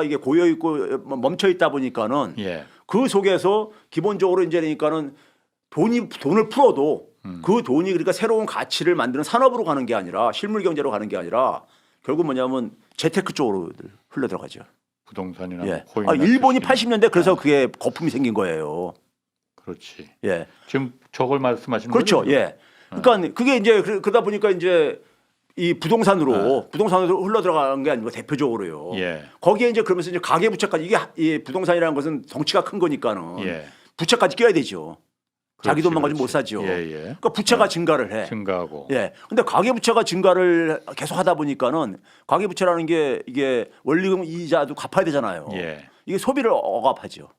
이게 고여 있고 멈춰 있다 보니까는 그 속에서 기본적으로 이제 그러니까는 돈을 풀어도 그 돈이 그러니까 새로운 가치를 만드는 산업으로 가는 게 아니라 실물 경제로 가는 게 아니라 결국 뭐냐면 재테크 쪽으로 흘러 들어가죠. 부동산이나 코인. 일본이 80년대 그래서 그게 거품이 생긴 거예요. 그렇지. 예. 지금 저걸 말씀하시는 거죠. 거죠? 예. 그러니까 그게 이제 그러다 보니까 이제 이 부동산으로 흘러 들어가는 게 아니고 대표적으로요. 거기에 이제 그러면서 이제 가계 부채까지 이 부동산이라는 것은 덩치가 큰 거니까는 부채까지 껴야 되죠. 자기 돈만 가지고 못 사죠. 그러니까 부채가 증가를 해. 증가하고. 근데 가계 부채가 증가를 계속 하다 보니까는 가계 부채라는 게 이게 원리금 이자도 갚아야 되잖아요. 이게 소비를 억압하죠.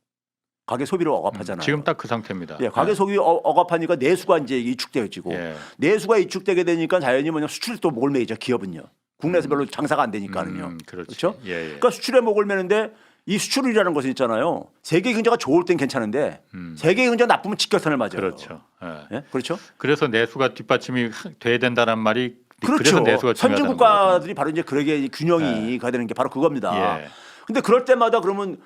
가계 소비를 억압하잖아요. 지금 딱 그 상태입니다. 가계 소비 억압하니까 내수가 이제 이축되어지고 내수가 이축되게 되니까 자연히 수출이 또 목을 매이죠. 기업은요. 국내에서 별로 장사가 안 되니까는요. 그렇죠? 그러니까 수출에 목을 매는데 이 수출이라는 것은 있잖아요. 세계 경제가 좋을 땐 괜찮은데 세계 경제가 나쁘면 직격탄을 맞아요. 그렇죠. 그렇죠. 그래서 내수가 뒷받침이 돼야 된다는 말이 그렇죠. 그래서 내수가 선진 국가들이 바로 이제 그러게 균형이 가야 되는 게 바로 그겁니다. 근데 그럴 때마다 그러면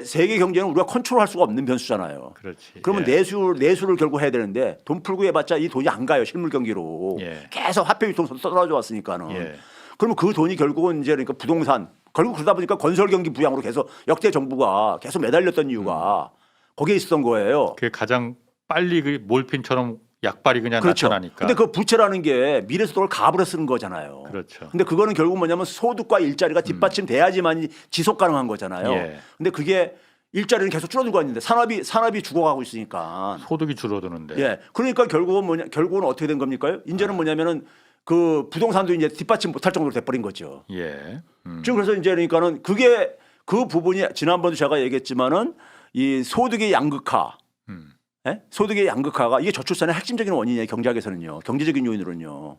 세계 경제는 우리가 컨트롤할 수가 없는 변수잖아요. 그러면 내수를 결국 해야 되는데 돈 풀고 해봤자 이 돈이 안 가요. 실물 경기로. 계속 화폐 유통 떨어져 왔으니까는. 그러면 그 돈이 결국은 이제 그러니까 부동산 결국 그러다 보니까 건설 경기 부양으로 계속 역대 정부가 계속 매달렸던 이유가 거기에 있었던 거예요. 그게 가장 빨리 그 몰핀처럼 약발이 그냥 나타나니까. 근데 그 부채라는 게 미래에서 돈을 값으로 쓰는 거잖아요. 근데 그거는 결국 뭐냐면 소득과 일자리가 뒷받침돼야지만 지속 가능한 거잖아요. 근데 그게 일자리는 계속 줄어들고 있는데 산업이 죽어가고 있으니까 소득이 줄어드는데. 그러니까 결국은 어떻게 된 겁니까? 이제는 뭐냐면은 그 부동산도 이제 뒷받침 못할 정도로 돼버린 거죠. 지금 그래서 이제 그러니까는 그게 그 부분이 지난번도 제가 얘기했지만은 이 소득의 양극화, 예? 소득의 양극화가 이게 저출산의 핵심적인 원인이에요. 경제학에서는요, 경제적인 요인으로는요.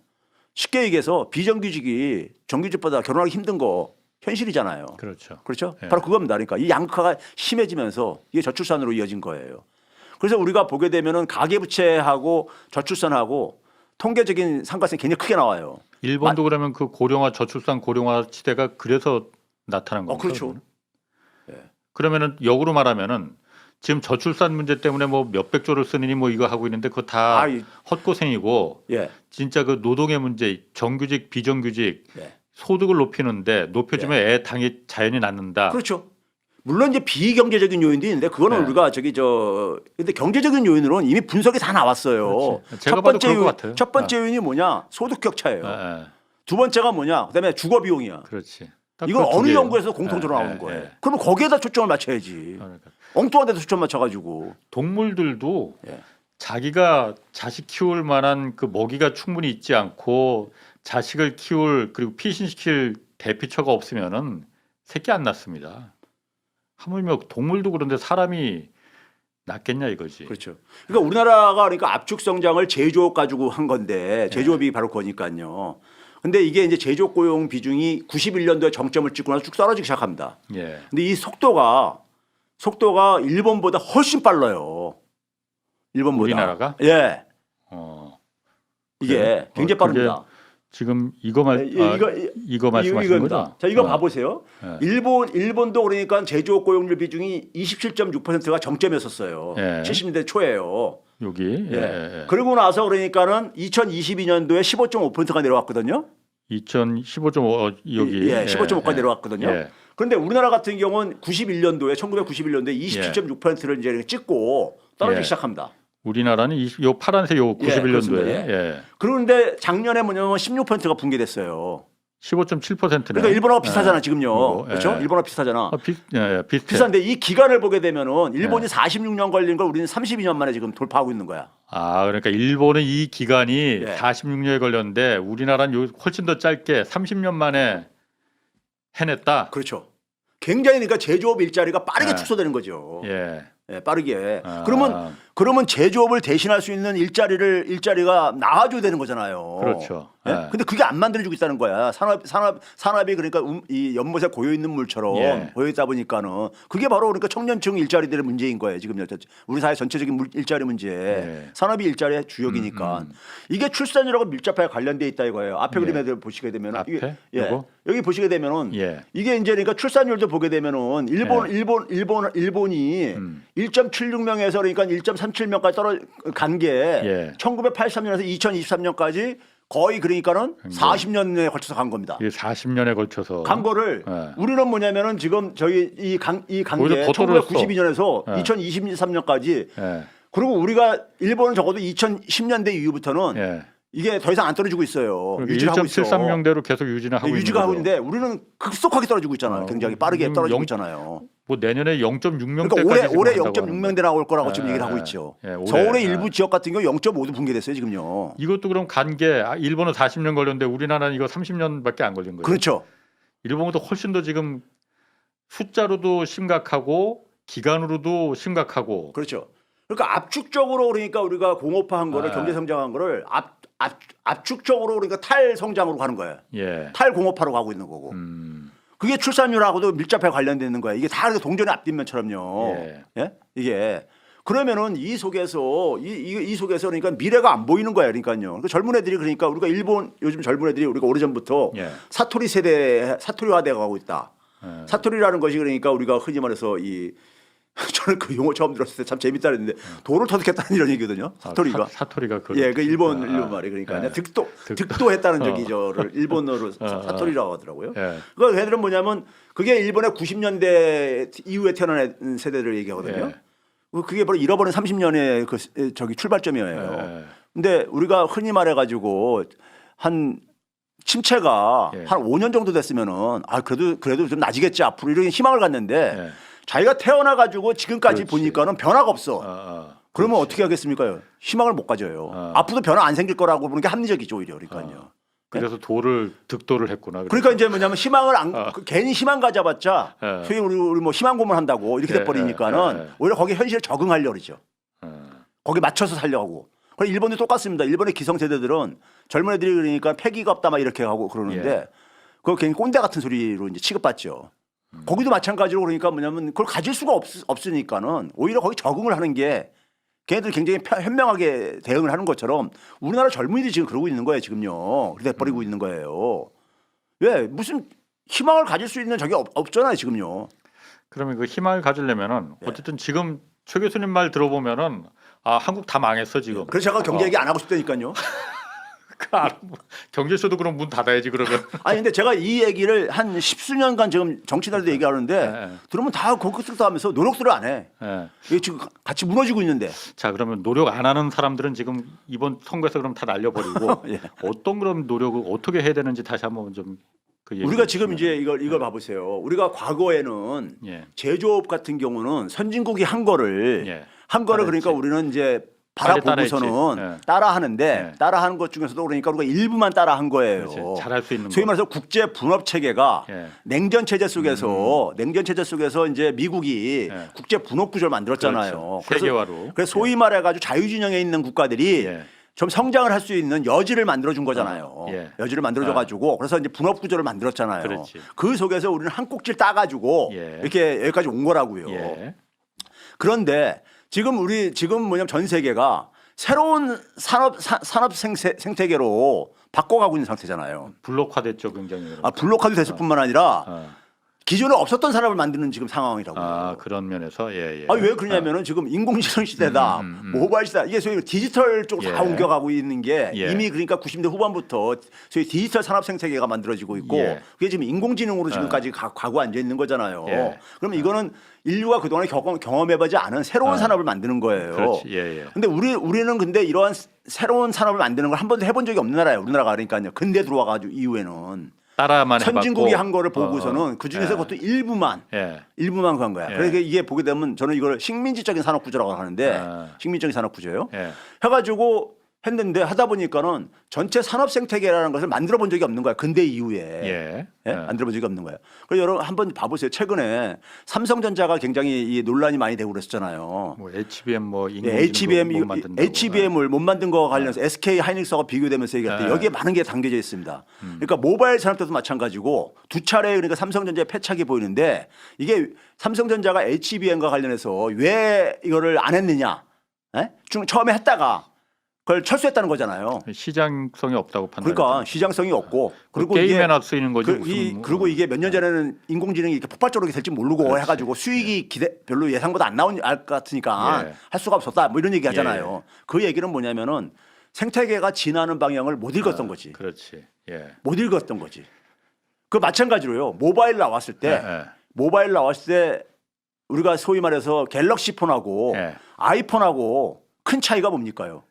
쉽게 얘기해서 비정규직이 정규직보다 결혼하기 힘든 거 현실이잖아요. 그렇죠. 그렇죠. 예. 바로 그겁니다. 그러니까 이 양극화가 심해지면서 이게 저출산으로 이어진 거예요. 그래서 우리가 보게 되면은 가계부채하고 저출산하고 통계적인 상관성이 굉장히 크게 나와요. 일본도 그러면 그 고령화 저출산 고령화 시대가 그래서 나타난 겁니까? 그렇죠. 그러면은 역으로 말하면은 지금 저출산 문제 때문에 뭐 몇백조를 쓰느니 뭐 이거 하고 있는데 그거 다 아이. 헛고생이고 예. 진짜 그 노동의 문제 정규직 비정규직 예. 소득을 높이는데 높여주면 애 당이 자연히 낳는다. 그렇죠. 물론 이제 비경제적인 요인도 있는데 그거는 네. 우리가 근데 경제적인 요인으로는 이미 분석이 다 나왔어요. 그렇지. 제가 봐도 그럴 것 같아요. 첫 번째 요인이 뭐냐? 소득 격차예요. 예, 예. 두 번째가 뭐냐? 그다음에 주거 비용이야. 그렇지. 딱 이건 그두 어느 개예요. 연구에서 공통적으로 예, 나오는 예, 거예요. 예. 그러면 거기에다 초점을 맞춰야지. 그러니까. 엉뚱한 데도 초점 맞춰가지고. 동물들도 예. 자기가 자식 키울 만한 그 먹이가 충분히 있지 않고 자식을 키울 그리고 피신시킬 대피처가 없으면은 새끼 안 낳습니다. 하물며 동물도 그런데 사람이 낫겠냐 이거지. 그렇죠. 그러니까 우리나라가 그러니까 압축 성장을 제조업 가지고 한 건데 제조업이 바로 거니까요. 근데 이게 이제 제조업 고용 비중이 91년도에 정점을 찍고 나서 쭉 떨어지기 시작합니다. 예. 근데 이 속도가 일본보다 훨씬 빨라요. 일본보다. 우리나라가? 예. 그래? 이게 굉장히 빠릅니다. 지금 이거 이거 말씀하시는 이겁니다. 거죠? 자, 이거 봐보세요. 예. 일본도 그러니까 제조업 고용률 비중이 27.6%가 정점이었었어요. 예. 70년대 초에요. 여기 예. 예. 그러고 나서 그러니까는 2022년도에 15.5%가 내려왔거든요. 2015.5 여기 예, 15.5가 내려왔거든요. 예. 그런데 우리나라 같은 경우는 1991년도에 27.6%를 이제 찍고 떨어지기 예. 시작합니다. 우리나라는 요 파란색 요 91년도에 그렇습니다. 예. 그런데 작년에 뭐냐면 16%가 붕괴됐어요. 15.7%네. 그러니까 일본하고 비슷하잖아 지금요. 이거, 그렇죠? 예. 일본하고 비슷하잖아. 비슷해. 비슷한데 이 기간을 보게 되면은 일본이 46년 걸린 걸 우리는 32년 만에 지금 돌파하고 있는 거야. 아, 그러니까 일본은 이 기간이 예. 46년에 걸렸는데 우리나라는 훨씬 더 짧게 30년 만에 해냈다. 그렇죠. 굉장히 그러니까 제조업 일자리가 빠르게 예. 축소되는 거죠. 예. 예, 빠르게. 아. 그러면 제조업을 대신할 수 있는 일자리가 나와줘야 되는 거잖아요. 그렇죠. 예? 예. 근데 그게 안 만들어주고 있다는 거야. 산업이 그러니까 이 연못에 고여 있는 물처럼 예. 고여 있다 보니까는 그게 바로 그러니까 청년층 일자리들의 문제인 거예요. 지금 우리 사회 전체적인 일자리 문제. 예. 산업이 일자리의 주역이니까 이게 출산율하고 밀접하게 관련돼 있다 이거예요. 앞에 예. 그림에 보시게 되면 앞에? 예. 요거? 여기 보시게 되면은 예. 이게 이제 그러니까 출산율도 보게 되면은 일본이 1.76명에서 그러니까 1.37명까지 간 게 예. 1983년에서 2023년까지 거의 그러니까는 40년에 걸쳐서 간 겁니다. 이게 40년에 걸쳐서 간 거를 예. 우리는 뭐냐면은 지금 저희 이 간 오히려 게 더 떨어졌어. 1992년에서 예. 2023년까지 예. 그리고 우리가 일본은 적어도 2010년대 이후부터는 예. 이게 더 이상 안 떨어지고 있어요. 유지를 하고 있어. 1.73명대로 계속 유지는 하고 있는 유지가 하고 거죠. 있는데 우리는 급속하게 떨어지고 있잖아요. 굉장히 빠르게 떨어지고 있잖아요. 뭐 내년에 0.6명대까지 그러니까 올해 0.6명대 나올 거라고 지금 얘기를 하고 있죠. 올해. 서울의 일부 지역 같은 경우 0.5도 붕괴됐어요 지금요. 이것도 그럼 간게 일본은 40년 걸렸는데 우리나라는 이거 30년밖에 안 걸린 거예요. 그렇죠. 일본보다 훨씬 더 지금 숫자로도 심각하고 기간으로도 심각하고. 그렇죠. 그러니까 압축적으로 그러니까 우리가 공업화한 거를 경제 성장한 거를 압축적으로 그러니까 탈성장으로 가는 거예요. 예. 탈공업화로 가고 있는 거고. 그게 출산율하고도 밀접하게 관련돼 있는 거예요. 이게 다 동전의 앞뒷면처럼요. 예. 예? 이게 그러면은 이 속에서 그러니까 미래가 안 보이는 거예요. 그러니까요. 그러니까 젊은 애들이 그러니까 우리가 일본 요즘 젊은 애들이 우리가 오래전부터 예. 사토리화돼 가고 있다. 예. 사토리라는 것이 그러니까 우리가 흔히 말해서 저는 그 용어 처음 들었을 때 참 재밌다 그랬는데 돌을 터득했다는 이런 얘기거든요. 사토리가. 사토리가 그. 예, 그 일본 말이 그러니까 예. 득도했다는 저를 일본어로 사토리라고 하더라고요. 예. 그 걔들은 뭐냐면 그게 일본의 90년대 이후에 태어난 세대를 얘기하거든요. 예. 그게 바로 잃어버린 30년의 출발점이에요. 예. 근데 우리가 흔히 말해가지고 한 침체가 예. 한 5년 정도 됐으면은 그래도 좀 나아지겠지 앞으로 이런 희망을 갖는데 예. 자기가 태어나가지고 지금까지 그렇지. 보니까는 변화가 없어. 그러면 어떻게 하겠습니까? 희망을 못 가져요. 앞으로도 변화 안 생길 거라고 보는 게 합리적이죠 오히려 그러니까요. 그래서 득도를 했구나. 그러니까 이제 뭐냐면 희망을 괜히 희망 가져봤자 예. 소위 우리 뭐 희망 고문한다고 이렇게 돼버리니까는 오히려 거기에 현실에 적응하려고 그러죠. 거기 맞춰서 살려고. 그럼 일본도 똑같습니다. 일본의 기성세대들은 젊은 애들이 그러니까 패기가 없다 막 이렇게 하고 그러는데 그거 괜히 꼰대 같은 소리로 이제 취급받죠. 거기도 마찬가지로 그러니까 뭐냐면 그걸 가질 수가 없으니까는 오히려 거기 적응을 하는 게 걔네들 굉장히 현명하게 대응을 하는 것처럼 우리나라 젊은이들이 지금 그러고 있는 거예요. 지금요. 그래서 버리고 있는 거예요. 왜 무슨 희망을 가질 수 있는 적이 없잖아요. 지금요. 그러면 그 희망을 가지려면은 어쨌든 지금 최 교수님 말 들어보면은 한국 다 망했어 지금. 그래서 제가 경제 얘기 안 하고 싶다니까요. 경제쇼도 그럼 문 닫아야지 그러면. 아니 근데 제가 이 얘기를 한 10수년간 지금 정치인들도 얘기하는데 들으면 다 거기서 하면서 노력들을 안 해. 이게 지금 같이 무너지고 있는데. 자 그러면 노력 안 하는 사람들은 지금 이번 선거에서 그럼 다 날려버리고 어떤 그런 노력을 어떻게 해야 되는지 다시 한번 좀 우리가 지금 이제 이걸 봐보세요. 우리가 과거에는 제조업 같은 경우는 선진국이 한 거를 그러니까 우리는 이제 바라보고서는 따라하는데 따라하는 것 중에서도 그러니까 우리가 일부만 따라한 거예요. 그렇지, 잘할 수 있는 소위 말해서 국제 분업 체계가 냉전 체제 속에서 이제 미국이 국제 분업 구조를 만들었잖아요. 그렇죠. 세계화로. 그래서 소위 말해가지고 자유진영에 있는 국가들이 좀 성장을 할 수 있는 여지를 만들어준 거잖아요. 여지를 만들어줘가지고 그래서 이제 분업 구조를 만들었잖아요. 그렇지. 그 속에서 우리는 한 꼭지를 따가지고 이렇게 여기까지 온 거라고요. 그런데 지금 뭐냐면 전 세계가 새로운 산업 생태계로 바꿔가고 있는 상태잖아요. 블록화됐죠, 굉장히. 블록화도 됐을 뿐만 아니라 기존에 없었던 산업을 만드는 지금 상황이라고요. 그런 면에서 왜 그러냐면은 지금 인공지능 시대다, 모바일 시대다. 이게 소위 디지털 쪽으로 다 옮겨가고 있는 게 이미 그러니까 90대 후반부터 소위 디지털 산업 생태계가 만들어지고 있고 그게 지금 인공지능으로 지금까지 가고 앉아 있는 거잖아요. 그러면 이거는 인류가 그동안에 경험해보지 않은 새로운 산업을 만드는 거예요. 그렇지. 근데 우리는 근데 이러한 새로운 산업을 만드는 걸 한 번도 해본 적이 없는 나라예요. 우리나라가 그러니까요. 근대 들어와가지고 이후에는. 따라만 선진국이 한 거를 보고서는 그 중에서 그것도 일부만 그한 거야. 그러니까 이게 보게 되면 저는 이걸 식민지적인 산업 구조라고 하는데 식민지적인 산업 구조예요. 해가지고 했는데 하다 보니까는 전체 산업 생태계라는 것을 만들어 본 적이 없는 거야. 근대 이후에 만들어 본 적이 없는 거야. 그래서 여러분 한번 봐보세요. 최근에 삼성전자가 굉장히 이 논란이 많이 되고 그랬었잖아요. 뭐 HBM HBM을 못 만든 거와 관련해서 SK 하이닉스하고 비교되면서 얘기할 때 여기에 많은 게 담겨져 있습니다. 그러니까 모바일 산업도 마찬가지고 두 차례 그러니까 삼성전자의 패착이 보이는데 이게 삼성전자가 HBM과 관련해서 왜 이거를 안 했느냐? 처음에 했다가 그걸 철수했다는 거잖아요. 시장성이 없다고 판단. 그러니까 시장성이 없고 그리고 게임에나 쓰이는 거지. 그리고 이게 몇 년 전에는 인공지능이 이렇게 폭발적으로 될지 모르고 해가지고 수익이 별로 예상보다 안 나온 것 같으니까 할 수가 없었다. 뭐 이런 얘기 하잖아요. 그 얘기는 뭐냐면은 생태계가 진화하는 방향을 못 읽었던 거지. 그렇지. 못 읽었던 거지. 그 마찬가지로요. 모바일 나왔을 때 우리가 소위 말해서 갤럭시 폰하고 아이폰하고 큰 차이가 뭡니까요?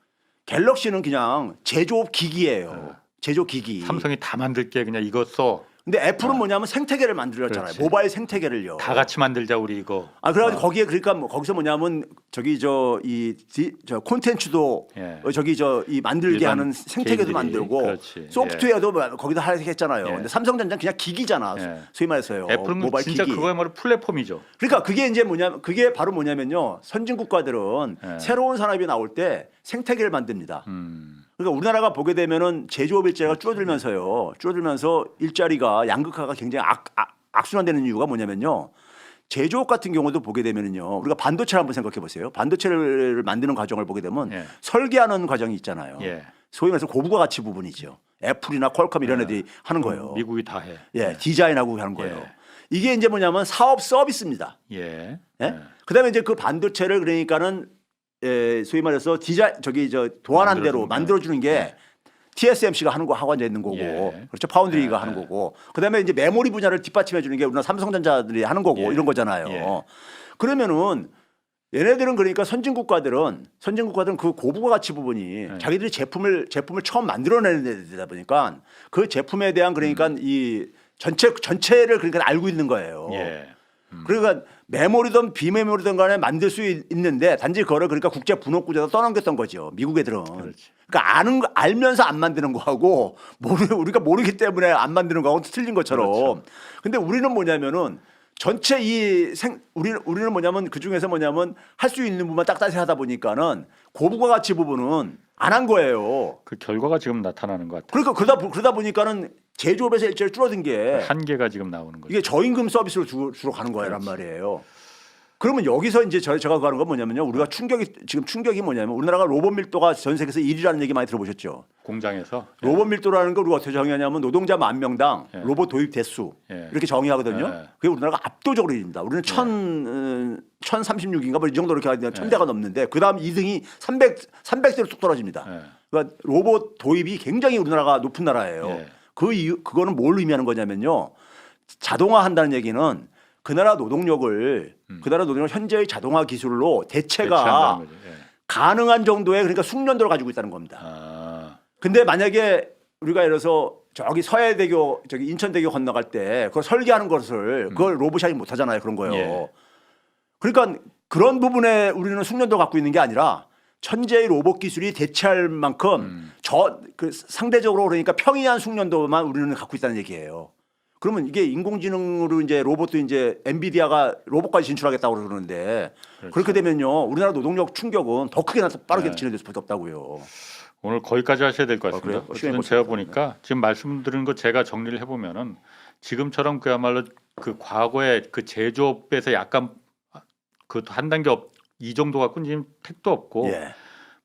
갤럭시는 그냥 제조업 기기예요. 제조업 기기. 삼성이 다 만들게 그냥 이거 써. 근데 애플은 뭐냐면 생태계를 만들었잖아요. 모바일 생태계를요. 다 같이 만들자 우리 이거. 그래가지고 거기에 그러니까 거기서 뭐냐면 저기 저 콘텐츠도 이 만들게 하는 생태계도 만들고 소프트웨어도 거기다 했잖아요. 근데 삼성전자는 그냥 기기잖아. 소위 말해서요. 애플은 모바일 진짜 기기. 그거야말로 플랫폼이죠. 그러니까 그게 이제 그게 바로 뭐냐면요. 선진 국가들은 새로운 산업이 나올 때 생태계를 만듭니다. 그러니까 우리나라가 보게 되면은 제조업 일자리가 줄어들면서 일자리가 양극화가 굉장히 악순환되는 이유가 뭐냐면요. 제조업 같은 경우도 보게 되면은요. 우리가 반도체를 한번 생각해 보세요. 반도체를 만드는 과정을 보게 되면 설계하는 과정이 있잖아요. 소위 말해서 고부가 가치 부분이죠. 애플이나 퀄컴 이런 애들이 하는 거예요. 미국이 다 해. 디자인하고 하는 거예요. 이게 이제 뭐냐면 사업 서비스입니다. 그다음에 이제 그 반도체를 그러니까는 소위 말해서 도안한 대로 만들어주는 게 TSMC가 하고 앉아 있는 거고, 그렇죠. 파운드리가 하는 거고, 그다음에 이제 메모리 분야를 뒷받침해 주는 게 우리나라 삼성전자들이 하는 거고 이런 거잖아요. 그러면은 얘네들은 그러니까 선진국가들은 그 고부가 가치 부분이 자기들이 제품을 처음 만들어내는 데다 보니까 그 제품에 대한 그러니까 이 전체를 그러니까 알고 있는 거예요. 그러니까 메모리든 비메모리든 간에 만들 수 있는데 단지 그거를 그러니까 국제 분업구조에서 떠넘겼던 거죠. 미국 애들은. 그렇지. 그러니까 아는 거 알면서 안 만드는 거하고 우리가 모르기 때문에 안 만드는 거하고 틀린 것처럼. 그렇죠. 근데 우리는 뭐냐면은 전체 우리는 뭐냐면 그 중에서 뭐냐면 할 수 있는 부분만 딱딱히 하다 보니까는 고부가 가치 부분은 안 한 거예요. 그 결과가 지금 나타나는 것 같아요. 그러니까 그러다 보니까는 제조업에서 일자리 줄어든 게 한계가 지금 나오는 거죠. 이게 저임금 서비스로 주로 가는 거란 말이에요. 그러면 여기서 이제 제가 가는 건 뭐냐면요. 우리가 충격이 뭐냐면 우리나라가 로봇 밀도가 전 세계에서 1위라는 얘기 많이 들어보셨죠. 공장에서 로봇 밀도라는 걸 우리가 어떻게 정의하냐면 노동자 10,000명당 예. 로봇 도입 대수 예. 이렇게 정의하거든요. 예. 그게 우리나라가 압도적으로 1위입니다. 우리는 1036인가 뭐 이 정도 이렇게 하는데 1000대가 넘는데 그다음 2등이 300대로 뚝 떨어집니다. 예. 그러니까 로봇 도입이 굉장히 우리나라가 높은 나라예요. 예. 그거는 뭘 의미하는 거냐면요. 자동화한다는 얘기는 그 나라 노동력을 현재의 자동화 기술로 대체가 대체한다는 거죠. 예. 가능한 정도의 그러니까 숙련도를 가지고 있다는 겁니다. 아, 근데 만약에 우리가 예를 들어서 저기 서해대교 저기 인천대교 건너갈 때 그걸 설계하는 것을 그걸 로봇이 못 하잖아요. 그런 거요. 예. 그러니까 그런 부분에 우리는 숙련도 갖고 있는 게 아니라 천재의 로봇 기술이 대체할 만큼 상대적으로 그러니까 평이한 숙련도만 우리는 갖고 있다는 얘기예요. 그러면 이게 인공지능으로 이제 로봇도 이제 엔비디아가 로봇까지 진출하겠다고 그러는데 그렇죠. 그렇게 되면요 우리나라 노동력 충격은 더 크게 빠르게 네. 진행될 수밖에 없다고요. 오늘 거기까지 하셔야 될 것 같습니다. 그래요? 시간이 어쨌든 제가 벌써 보니까 지금 말씀드린 거 제가 정리를 해보면은 지금처럼 그야말로 그 과거에 그 제조업에서 약간 그 한 단계 이 정도 갖고는 지금 택도 없고 예.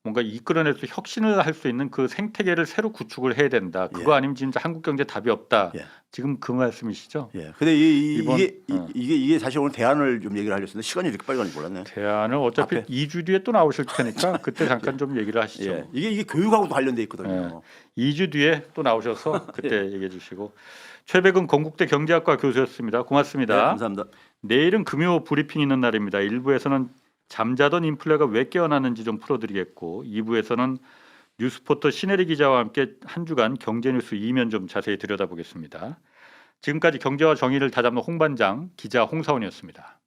뭔가 이끌어낼 수 혁신을 할 수 있는 그 생태계를 새로 구축을 해야 된다. 그거 예. 아니면 진짜 한국 경제 답이 없다. 예. 지금 그 말씀이시죠? 예. 근데 이번- 이게 사실 오늘 대안을 좀 얘기를 하려는데 시간이 이렇게 빨리 가는지 몰랐네. 대안을 어차피 앞에. 2주 뒤에 또 나오실 테니까 그때 잠깐 좀 얘기를 하시죠. 예. 이게 교육하고도 관련돼 있거든요. 2주 뒤에 또 나오셔서 그때 얘기해 주시고 최백은 건국대 경제학과 교수였습니다. 고맙습니다. 네, 감사합니다. 내일은 금요 브리핑 있는 날입니다. 1부에서는 잠자던 인플레가 왜 깨어났는지 좀 풀어드리겠고 2부에서는 뉴스포터 신혜리 기자와 함께 한 주간 경제뉴스 이면 좀 자세히 들여다보겠습니다. 지금까지 경제와 정의를 다잡는 홍반장 기자 홍사원이었습니다.